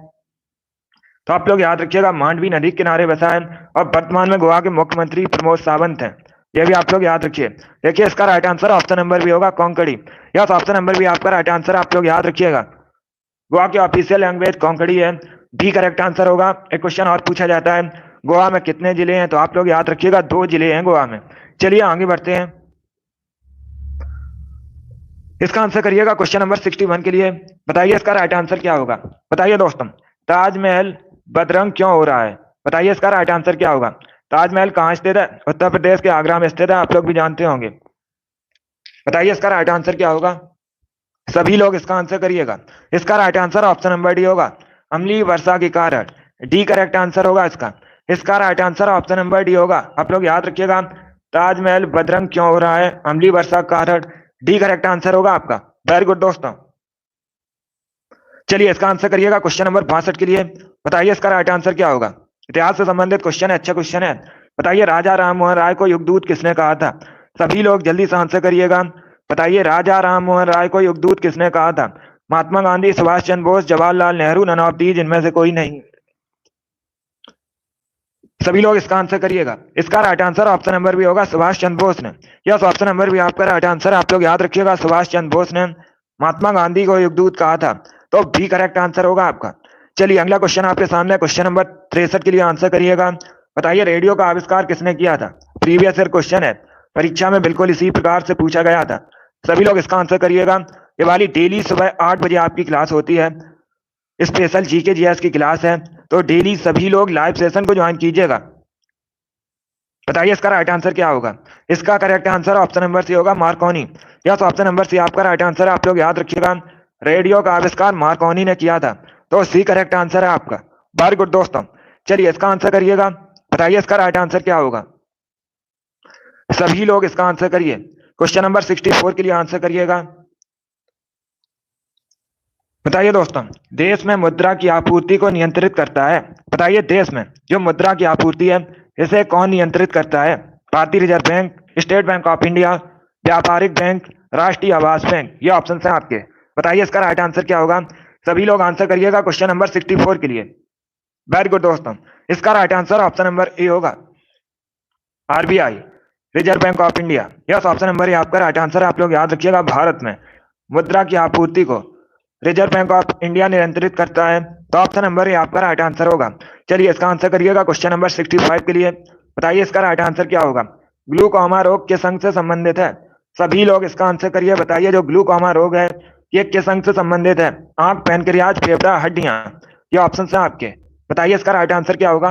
तो आप लोग याद रखिएगा, मांडवी नदी के किनारे बसा है। और वर्तमान में गोवा के मुख्यमंत्री प्रमोद सावंत हैं। ये भी आप लोग याद रखिए। देखिए इसका right answer option number B होगा, Konkani. Yes, option number B आपका राइट आंसर। आप लोग याद रखिएगा, गोवा की ऑफिशियल लैंग्वेज कोंकणी है। डी करेक्ट आंसर होगा। एक क्वेश्चन और पूछा जाता है, गोवा में कितने जिले हैं। तो आप लोग याद रखिएगा, 2 जिले हैं गोवा में। चलिए आगे बढ़ते हैं। इसका आंसर करिएगा क्वेश्चन नंबर 61 के लिए। बताइए इसका राइट आंसर क्या होगा। बताइए दोस्तों, ताजमहल बदरंग क्यों हो रहा है। बताइए इसका राइट आंसर क्या होगा। ताजमहल कहाँ स्थित है। उत्तर प्रदेश के आगरा में स्थित है। आप लोग भी जानते होंगे। बताइए इसका राइट आंसर क्या होगा। सभी लोग इसका आंसर करिएगा। इसका right answer option number D होगा, अम्लीय वर्षा के कारण। डी करेक्ट आंसर होगा इसका। इसका right answer option number D होगा। आप लोग याद रखिएगा, ताजमहल बदरंग क्यों हो रहा है, अम्लीय वर्षा के कारण। डी करेक्ट आंसर होगा आपका। वेरी गुड दोस्तों। चलिए इसका आंसर करिएगा क्वेश्चन नंबर 62 के लिए। बताइए इसका राइट आंसर क्या होगा। इतिहास से संबंधित क्वेश्चन है, अच्छा क्वेश्चन है। बताइए राजा राम मोहन राय को युगदूत किसने कहा था। सभी लोग जल्दी से आंसर करिएगा। बताइए राजा राम मोहन राय को युगदूत किसने कहा था। Mahatma Gandhi, Subhash Chandra Bose, Jawaharlal Nehru, none of these इनमें से कोई नहीं। सभी लोग इसका आंसर करिएगा। इसका right answer option number B होगा, सुभाष चंद्र बोस ने। यस, ऑप्शन नंबर भी आपका राइट आंसर। आप लोग याद रखिएगा, सुभाष चंद्र बोस ने महात्मा गांधी को युगदूत कहा था। तो भी करेक्ट आंसर होगा आपका। चलिए अगला क्वेश्चन आपके सामने, क्वेश्चन नंबर 63 के लिए आंसर करिएगा। बताइए रेडियो का आविष्कार किसने किया था। प्रीवियस ईयर क्वेश्चन है, परीक्षा में बिल्कुल इसी प्रकार से पूछा गया था। सभी लोग इसका आंसर करिएगा। ये वाली डेली सुबह 8 बजे आपकी क्लास होती है, स्पेशल जीके जीएस की क्लास है। तो डेली सभी लोग लाइव सेशन को ज्वाइन कीजिएगा। बताइए इसका राइट आंसर क्या होगा। इसका correct answer option number C होगा, Marconi. Yes, option number C आपका राइट आंसर है। आप लोग याद रखिएगा, रेडियो का आविष्कार मार्कोनी ने किया था। तो सी करेक्ट आंसर है आपका। वेरी गुड दोस्तों। चलिए इसका आंसर करिएगा। बताइए इसका राइट आंसर क्या होगा। सभी लोग इसका आंसर करिए। क्वेश्चन नंबर 64 के लिए आंसर करिएगा। बताइए दोस्तों, देश में मुद्रा की आपूर्ति को नियंत्रित करता है। बताइए देश में जो मुद्रा की आपूर्ति है इसे कौन नियंत्रित करता है। भारतीय reserve bank, state bank of India, व्यापारिक बैंक, राष्ट्रीय आवास बैंक। ये ऑप्शन है आपके। बताइए इसका राइट आंसर क्या होगा। सभी लोग आंसर करिएगा क्वेश्चन नंबर 64 के लिए। वेरी गुड दोस्तों। इसका right answer option number A होगा, RBI, Reserve Bank of India. Yes, option number A आपका राइट आंसर। आप लोग याद रखिएगा, भारत में मुद्रा की आपूर्ति को रिजर्व बैंक ऑफ इंडिया नियंत्रित करता है। तो ऑप्शन नंबर ए आपका राइट आंसर होगा। चलिए इसका आंसर करिएगा क्वेश्चन नंबर 65 के लिए। बताइए इसका राइट आंसर क्या होगा। ग्लूकोमा रोग किस अंग से संबंधित है। सभी लोग इसका आंसर करिए। बताइए जो ग्लूकोमा रोग है ये किस अंग से संबंधित है। आंख, पैनक्रियाज, फेफड़ा, हड्डियां। ये ऑप्शन है आपके। बताइए इसका राइट आंसर क्या होगा।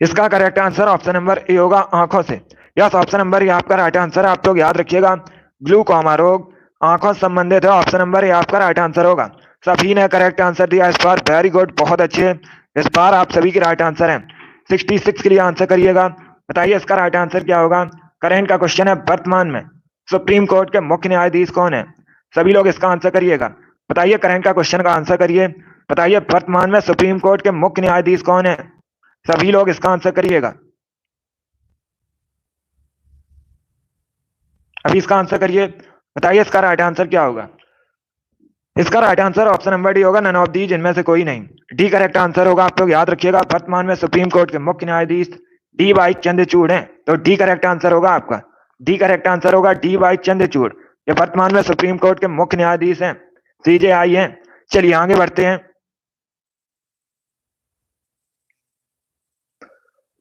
इसका correct answer option number A होगा, आंखों से। यस, ऑप्शन नंबर ए आपका राइट आंसर है। आप लोग याद रखिएगा, ग्लूकोमा रोग आंखों से संबंधित है। ऑप्शन नंबर ए आपका राइट आंसर होगा। सभी ने करेक्ट आंसर दिया इस बार। वेरी गुड, बहुत अच्छे। इस बार आप सभी के राइट आंसर हैं। 66 के लिए आंसर करिएगा। बताइए इसका राइट आंसर क्या होगा। करेंट का क्वेश्चन है, वर्तमान में सुप्रीम कोर्ट के मुख्य न्यायाधीश कौन है। सभी लोग इसका आंसर करिएगा। बताइए करेंट का क्वेश्चन का आंसर करिए। बताइए वर्तमान में सुप्रीम कोर्ट के मुख्य न्यायाधीश कौन है। सभी लोग इसका आंसर करिएगा। अभी इसका आंसर करिए। बताइए इसका राइट आंसर क्या होगा। इसका right answer option number D होगा, नन ऑफ दी, जिनमें से कोई नहीं। डी करेक्ट आंसर होगा। आप लोग याद रखिएगा, वर्तमान में सुप्रीम कोर्ट के मुख्य न्यायाधीश डी वाई चंद्रचूड़ हैं, तो डी करेक्ट आंसर होगा आपका। डी करेक्ट आंसर होगा, डी वाई चंद्रचूड़। ये वर्तमान में सुप्रीम कोर्ट के मुख्य न्यायाधीश हैं, सीजेआई हैं। चलिए आगे बढ़ते हैं।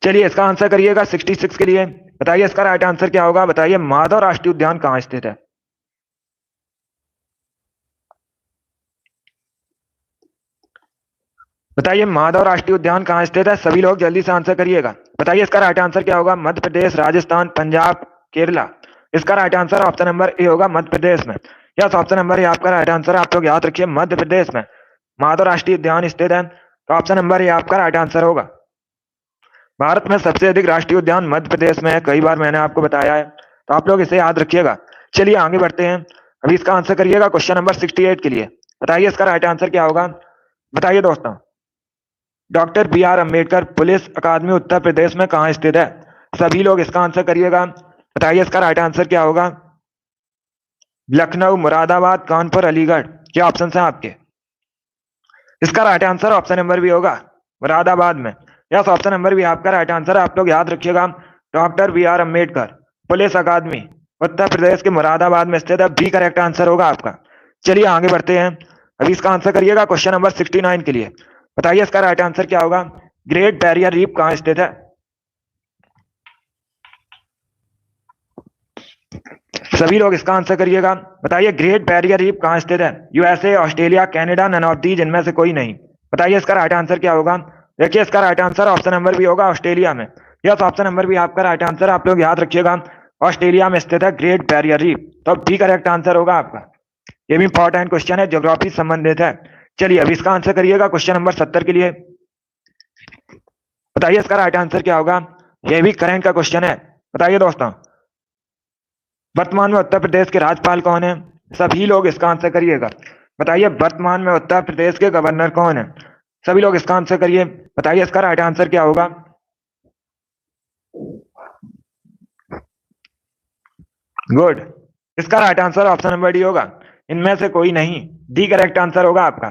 चलिए इसका आंसर करिएगा 66 के लिए। बताइए इसका राइट आंसर क्या होगा। बताइए माधव राष्ट्रीय उद्यान कहाँ स्थित है। बताइए माधव राष्ट्रीय उद्यान कहाँ स्थित है। सभी लोग जल्दी से आंसर करिएगा। बताइए इसका राइट आंसर क्या होगा। मध्य प्रदेश, राजस्थान, पंजाब, केरला। इसका right answer option number A होगा, मध्य प्रदेश में। यस, ऑप्शन नंबर ए आपका राइट आंसर। आप लोग याद रखिए, मध्य प्रदेश में माधव राष्ट्रीय उद्यान स्थित है, तो ऑप्शन नंबर ए आपका राइट आंसर होगा। भारत में सबसे अधिक राष्ट्रीय उद्यान मध्य प्रदेश में है, कई बार मैंने आपको बताया है, तो आप लोग इसे याद रखिएगा। चलिए आगे बढ़ते हैं। अभी इसका आंसर करिएगा क्वेश्चन नंबर 68 के लिए। बताइए इसका राइट आंसर क्या होगा। बताइए दोस्तों, doctor B R Ambedkar police अकादमी उत्तर प्रदेश में कहाँ स्थित है। सभी लोग इसका आंसर करिएगा। बताइए इसका राइट आंसर क्या होगा। लखनऊ, मुरादाबाद, कानपुर, अलीगढ़, क्या ऑप्शन है आपके। इसका right answer option number B होगा, मुरादाबाद में। यस, ऑप्शन नंबर भी आपका राइट आंसर। आप लोग याद रखिएगा, doctor B R Ambedkar police अकादमी उत्तर प्रदेश के मुरादाबाद में स्थित है। बी करेक्ट आंसर होगा आपका। चलिए आगे बढ़ते हैं। अभी इसका आंसर करिएगा क्वेश्चन नंबर 69 के लिए। बताइए इसका राइट आंसर क्या होगा। ग्रेट बैरियर रीफ कहाँ स्थित है। सभी लोग इसका आंसर करिएगा। बताइए ग्रेट बैरियर रीफ कहाँ स्थित है। USA, Australia, Canada, none of the, जिनमें से कोई नहीं। बताइए इसका राइट आंसर क्या होगा। देखिए इसका right answer option number B होगा, ऑस्ट्रेलिया में। यस, ऑप्शन नंबर भी आपका राइट आंसर। आप लोग याद रखिएगा, ऑस्ट्रेलिया में स्थित है ग्रेट बैरियर रीफ, तो बी करेक्ट आंसर होगा आपका। ये भी इंपॉर्टेंट क्वेश्चन है, ज्योग्राफी संबंधित है। चलिए अभी इसका आंसर करिएगा क्वेश्चन नंबर 70 के लिए। बताइए इसका राइट आंसर क्या होगा। यह भी करंट का क्वेश्चन है। बताइए दोस्तों, वर्तमान में उत्तर प्रदेश के राज्यपाल कौन है। सभी लोग इसका आंसर करिएगा। बताइए वर्तमान में उत्तर प्रदेश के गवर्नर कौन है। सभी लोग इसका आंसर करिए। बताइए इसका राइट आंसर क्या होगा। गुड, इसका right answer option number D होगा, इनमें से कोई नहीं। डी करेक्ट आंसर होगा आपका,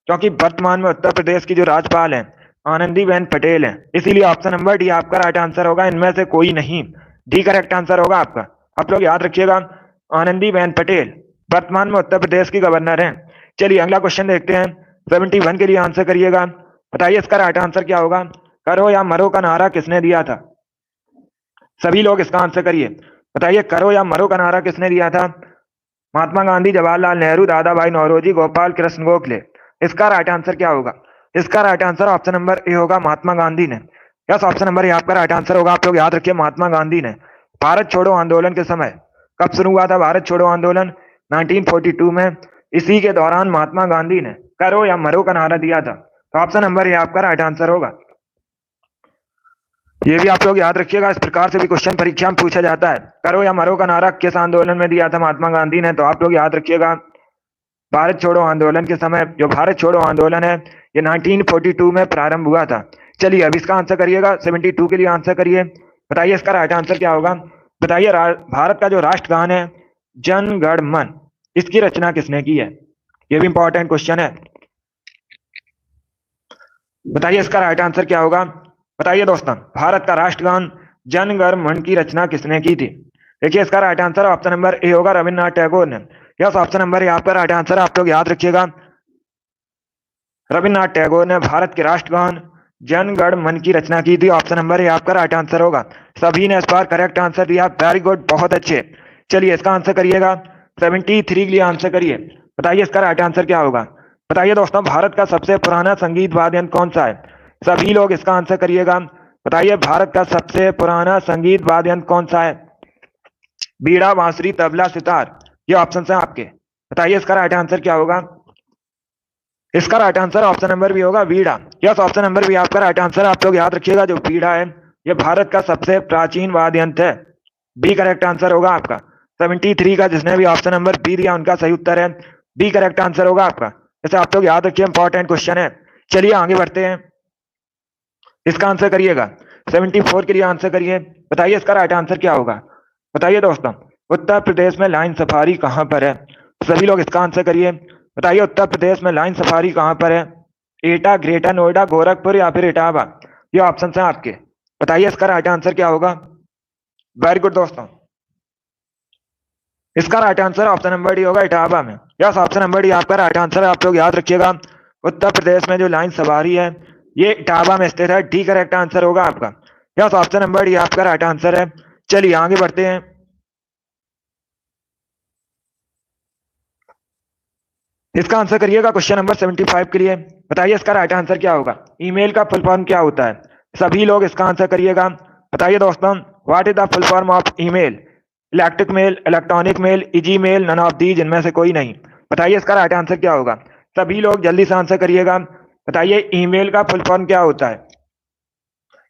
क्योंकि वर्तमान में उत्तर प्रदेश की जो राज्यपाल है आनंदीबेन पटेल है, इसीलिए ऑप्शन नंबर डी आपका राइट आंसर होगा, इनमें से कोई नहीं। डी करेक्ट आंसर होगा आपका। आप लोग याद रखिएगा, आनंदीबेन पटेल वर्तमान में उत्तर प्रदेश की गवर्नर हैं। चलिए अगला क्वेश्चन देखते हैं। 71 के लिए आंसर करिएगा। बताइए इसका राइट आंसर क्या होगा। करो या मरो का नारा किसने दिया था। सभी लोग इसका आंसर करिए। बताइए करो या मरो का नारा किसने दिया था। महात्मा गांधी, जवाहरलाल नेहरू, दादा भाई नौरोजी, गोपाल कृष्ण गोखले। इसका राइट आंसर क्या होगा। इसका right answer option number A होगा, महात्मा गांधी ने। यस, ऑप्शन नंबर ए आपका राइट आंसर होगा। आप लोग याद रखिए, महात्मा गांधी ने। भारत छोड़ो आंदोलन के समय कब शुरू हुआ था भारत छोड़ो आंदोलन। 1942 में। इसी के दौरान महात्मा गांधी ने करो या मरो का नारा दिया था, तो ऑप्शन नंबर ए आपका राइट आंसर होगा। ये भी आप लोग याद रखिएगा, इस प्रकार से भी क्वेश्चन परीक्षा में पूछा जाता है। करो या मरो का नारा किस आंदोलन में दिया था महात्मा गांधी ने, तो आप लोग याद रखिएगा, भारत छोड़ो आंदोलन के समय। जो भारत छोड़ो आंदोलन है ये 1942 में प्रारंभ हुआ था। चलिए अब इसका आंसर करिएगा। 72 के लिए आंसर करिए। बताइए इसका राइट आंसर क्या होगा। बताइए भारत का जो राष्ट्रगान है जन गण मन, इसकी रचना किसने की है। ये भी इंपॉर्टेंट क्वेश्चन है। बताइए इसका राइट आंसर क्या होगा। बताइए दोस्तों, भारत का राष्ट्रगान जन गण मन की रचना किसने की थी। देखिए इसका right answer option number A होगा, रविन्द्रनाथ टैगोर ने। यस, ऑप्शन नंबर ए आपका राइट आंसर। आप लोग याद रखिएगा, रविन्द्रनाथ टैगोर ने भारत के राष्ट्रगान जन गण मन की रचना की थी। ऑप्शन नंबर ए आपका राइट आंसर होगा। सभी ने इस बार करेक्ट आंसर दिया, वेरी गुड, बहुत अच्छे। चलिए इसका आंसर करिएगा। 73 के लिए आंसर करिए। बताइए इसका राइट आंसर क्या होगा। बताइए दोस्तों, भारत का सबसे पुराना संगीत वाद्य यंत्र कौन सा है। सभी लोग इसका आंसर करिएगा। बताइए भारत का सबसे पुराना संगीत वाद्य यंत्र कौन सा है। बीड़ा, बांसुरी, तबला, सितार, ये ऑप्शन है आपके। बताइए इसका राइट आंसर क्या होगा। इसका right answer option number B होगा, बीड़ा। यस, ऑप्शन नंबर भी आपका राइट आंसर। आप लोग याद रखिएगा, जो बीड़ा है ये भारत का सबसे प्राचीन वाद्य यंत्र है। बी करेक्ट आंसर होगा आपका। 73 का जिसने भी ऑप्शन नंबर बी दिया उनका सही उत्तर है बी करेक्ट आंसर होगा आपका। जैसे आप लोग याद रखिए, इंपॉर्टेंट क्वेश्चन है। चलिए आगे बढ़ते हैं, इसका आंसर करिएगा। 74 के लिए आंसर करिए, बताइए इसका राइट आंसर क्या होगा। बताइए दोस्तों, उत्तर प्रदेश में लाइन सफारी कहां पर है। सभी लोग इसका आंसर करिए, बताइए उत्तर प्रदेश में लाइन सफारी कहां पर है। एटा, ग्रेटर नोएडा, गोरखपुर या फिर इटावा, ये ऑप्शन है आपके। बताइए इसका राइट आंसर क्या होगा। वेरी गुड दोस्तों, इसका right answer option number D होगा, इटावा में। यस, ऑप्शन नंबर डी आपका राइट आंसर है। आप लोग याद रखिएगा, उत्तर प्रदेश में जो लाइन सवारी है ये इटावा में स्थित है। डी करेक्ट आंसर होगा आपका। यस, ऑप्शन नंबर डी आपका राइट आंसर है। चलिए आगे बढ़ते हैं, इसका आंसर करिएगा क्वेश्चन नंबर 75 के लिए। बताइए इसका राइट आंसर क्या होगा। ईमेल का फुल फॉर्म क्या होता है। सभी लोग इसका आंसर करिएगा। बताइए दोस्तों, what is the full form of email. Electric mail, electronic mail, easy mail, none of these, इनमें से कोई नहीं। बताइए इसका राइट आंसर क्या होगा। सभी लोग जल्दी से आंसर करिएगा। बताइए ईमेल का फुल फॉर्म क्या होता है।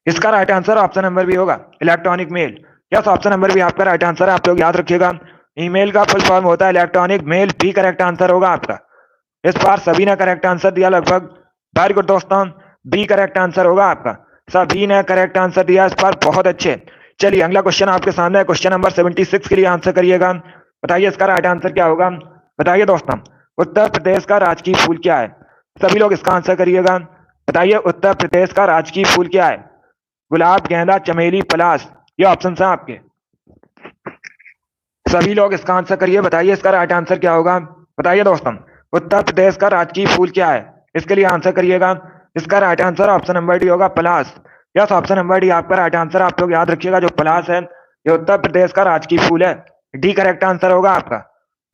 इसका right answer option number B होगा, electronic mail. Yes, option number B आपका राइट आंसर है। आप लोग याद रखिएगा, ईमेल का फुल फॉर्म होता है electronic mail. B correct answer होगा आपका। इस बार सभी ने करेक्ट आंसर दिया लगभग। वेरी गुड दोस्तों, बी करेक्ट आंसर होगा आपका। सभी ने करेक्ट आंसर दिया इस बार, बहुत अच्छे। चलिए अगला क्वेश्चन आपके सामने है, क्वेश्चन नंबर 76 के लिए आंसर करिएगा। बताइए इसका राइट आंसर क्या होगा। बताइए दोस्तों, उत्तर प्रदेश का राजकीय फूल क्या है। सभी लोग इसका आंसर करिएगा। बताइए उत्तर प्रदेश का राजकीय फूल क्या है। गुलाब, गेंदा, चमेली, पलाश, ये ऑप्शन है आपके। सभी लोग इसका आंसर करिए। बताइए इसका राइट आंसर क्या होगा। बताइए दोस्तों, उत्तर प्रदेश का राजकीय फूल क्या है। इसके लिए आंसर करिएगा। इसका right answer option number D होगा, पलाश। यस, ऑप्शन नंबर डी आपका राइट आंसर। आप लोग याद रखिएगा, जो पलाश है ये उत्तर प्रदेश का राजकीय फूल है। डी करेक्ट आंसर होगा आपका।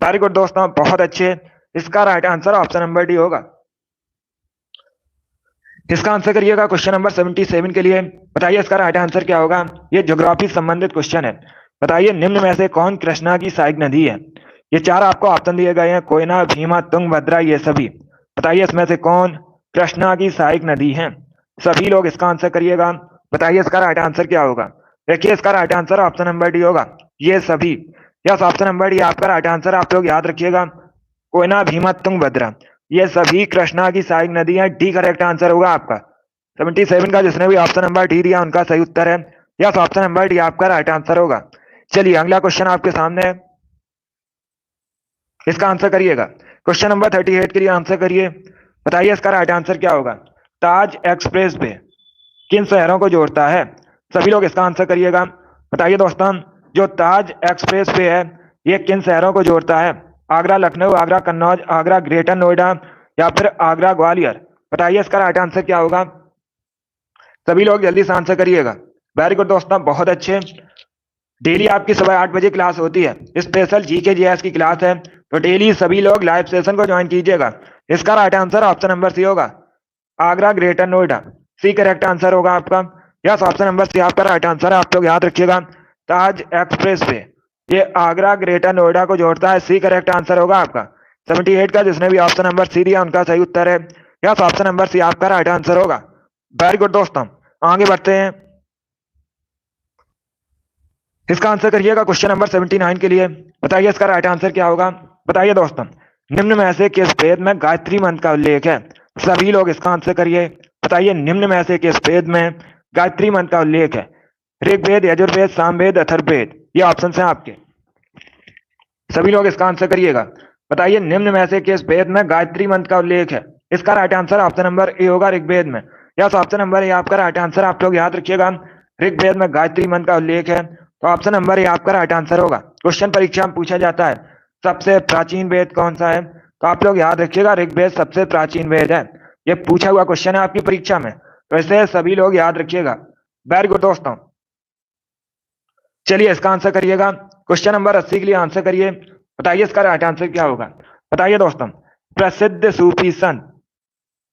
वेरी गुड दोस्तों, बहुत अच्छे। इसका right answer option number D होगा। इसका आंसर करिएगा क्वेश्चन नंबर 77 के लिए। बताइए इसका राइट आंसर क्या होगा। ये ज्योग्राफी संबंधित क्वेश्चन है। बताइए निम्न में से कौन कृष्णा की सहायक नदी है। ये चार आपको ऑप्शन दिए गए हैं, कोयना, भीमा, तुंगभद्रा, ये सभी। बताइए इसमें से कौन कृष्णा की सहायक नदी है। सभी लोग इसका आंसर करिएगा। बताइए इसका राइट आंसर क्या होगा। देखिए इसका right answer option number D होगा, ये सभी। यस, ऑप्शन नंबर डी आपका राइट आंसर। आप लोग याद रखिएगा, कोयना, भीमा, तुंगभद्रा, ये सभी कृष्णा की सहायक नदी है। डी करेक्ट आंसर होगा आपका। 77 का जिसने भी ऑप्शन नंबर डी दिया उनका सही उत्तर है। यस, ऑप्शन नंबर डी आपका राइट आंसर होगा। चलिए अगला क्वेश्चन आपके सामने है, इसका आंसर करिएगा। क्वेश्चन नंबर 38 के लिए आंसर करिए। बताइए इसका राइट आंसर क्या होगा। ताज एक्सप्रेस वे किन शहरों को जोड़ता है। सभी लोग इसका आंसर करिएगा। बताइए दोस्तों, जो ताज एक्सप्रेस वे है ये किन शहरों को जोड़ता है। आगरा, लखनऊ, आगरा कन्नौज, आगरा ग्रेटर नोएडा या फिर आगरा ग्वालियर। बताइए इसका राइट आंसर क्या होगा। सभी लोग जल्दी से आंसर करिएगा। वेरी गुड दोस्तों, बहुत अच्छे। डेली आपकी सुबह 8 बजे क्लास होती है, स्पेशल जीके जीएस की क्लास है, तो डेली सभी लोग लाइव सेशन को ज्वाइन कीजिएगा। इसका right answer option number C होगा, Agra Greater Noida. C correct answer होगा आपका। यस, ऑप्शन नंबर सी आपका राइट आंसर है। आप लोग याद रखिएगा, ताज एक्सप्रेस वे ये आगरा ग्रेटर नोएडा को जोड़ता है। सी करेक्ट आंसर होगा आपका। 78 का जिसने भी ऑप्शन नंबर सी दिया उनका सही उत्तर है। यस, ऑप्शन नंबर सी आपका राइट आंसर होगा। वेरी गुड दोस्तों, आगे बढ़ते हैं। इसका आंसर करिएगा क्वेश्चन नंबर 79 के लिए। बताइए इसका राइट आंसर क्या होगा। बताइए दोस्तों, निम्न में से किस वेद में गायत्री मंत्र का उल्लेख है। सभी लोग इसका आंसर करिए। बताइए निम्न में से किस वेद में गायत्री मंत्र का उल्लेख है। ऋग्वेद, यजुर्वेद, सामवेद, अथर्ववेद, ये ऑप्शन है आपके। सभी लोग इसका आंसर करिएगा। बताइए निम्न में से किस वेद में गायत्री मंत्र का उल्लेख है। इसका right answer option number A होगा, ऋग्वेद में। यस, ऑप्शन नंबर ए आपका राइट आंसर। आप लोग याद रखिएगा, ऋग्वेद में गायत्री मंत्र का उल्लेख है, तो ऑप्शन नंबर ए आपका राइट आंसर होगा। क्वेश्चन परीक्षा में पूछा जाता है सबसे प्राचीन वेद कौन सा है, तो आप लोग याद रखिएगा ऋग्वेद सबसे प्राचीन वेद है। ये पूछा हुआ क्वेश्चन है आपकी परीक्षा में, तो इसे सभी लोग याद रखिएगा। वेरी गुड दोस्तों, चलिए इसका आंसर करिएगा। क्वेश्चन नंबर 80 के लिए आंसर करिए। बताइए इसका राइट आंसर क्या होगा। बताइए दोस्तों, प्रसिद्ध सूफी संत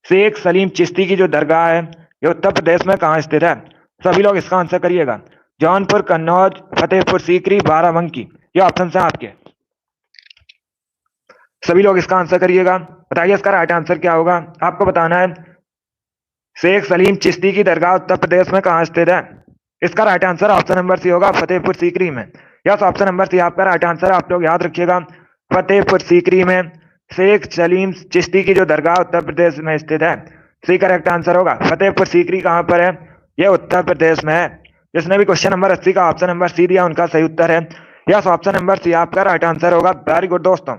शेख सलीम चिश्ती की जो दरगाह है ये उत्तर प्रदेश में कहाँ स्थित है। सभी लोग इसका आंसर करिएगा। जौनपुर, कन्नौज, फतेहपुर सीकरी, बाराबंकी, ये ऑप्शन है आपके। सभी लोग इसका आंसर करिएगा। बताइए इसका राइट आंसर क्या होगा। आपको बताना है शेख सलीम चिश्ती की दरगाह उत्तर प्रदेश में कहाँ स्थित है। इसका right answer option number C होगा, फतेहपुर सीकरी में। यस, ऑप्शन नंबर सी आपका राइट आंसर। आप लोग याद रखिएगा, फतेहपुर सीकरी में शेख सलीम चिश्ती की जो दरगाह उत्तर प्रदेश में स्थित है। सी करेक्ट आंसर होगा। फतेहपुर सीकरी कहाँ पर है? यह उत्तर प्रदेश में है। जिसने भी क्वेश्चन नंबर 80 का ऑप्शन नंबर सी दिया उनका सही उत्तर है। यस, ऑप्शन नंबर सी आपका राइट आंसर होगा। वेरी गुड दोस्तों।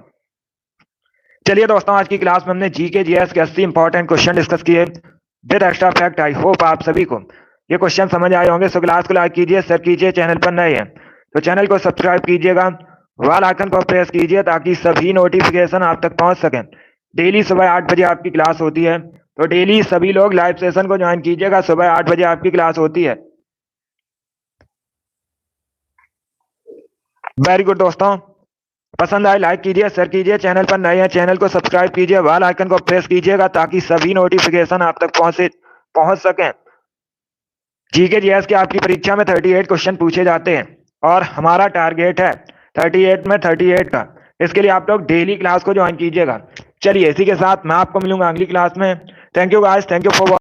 चलिए दोस्तों, आज की क्लास में हमने जीके जीएस के 80 इंपॉर्टेंट क्वेश्चन डिस्कस किए with extra fact. I hope आप सभी को ये क्वेश्चन समझ आए होंगे। सो क्लास को लाइक कीजिए, शेयर कीजिए। चैनल पर नए हैं तो चैनल को सब्सक्राइब कीजिएगा, बेल आइकन को प्रेस कीजिए ताकि सभी नोटिफिकेशन आप तक पहुंच सकें। डेली सुबह 8 बजे आपकी क्लास होती है, तो डेली सभी लोग लाइव सेशन को ज्वाइन कीजिएगा। सुबह 8 बजे आपकी क्लास होती है। वेरी गुड दोस्तों, पसंद आए लाइक कीजिए, शेयर कीजिए। चैनल पर नए हैं चैनल को सब्सक्राइब कीजिए, बेल आइकन को प्रेस कीजिएगा ताकि सभी नोटिफिकेशन आप तक पहुंच सकें। जीके जीएस की आपकी परीक्षा में 38 क्वेश्चन पूछे जाते हैं और हमारा टारगेट है 38 में 38 का। इसके लिए आप लोग डेली क्लास को ज्वाइन कीजिएगा। चलिए, इसी के साथ मैं आपको मिलूंगा अगली क्लास में। Thank you guys, thank you for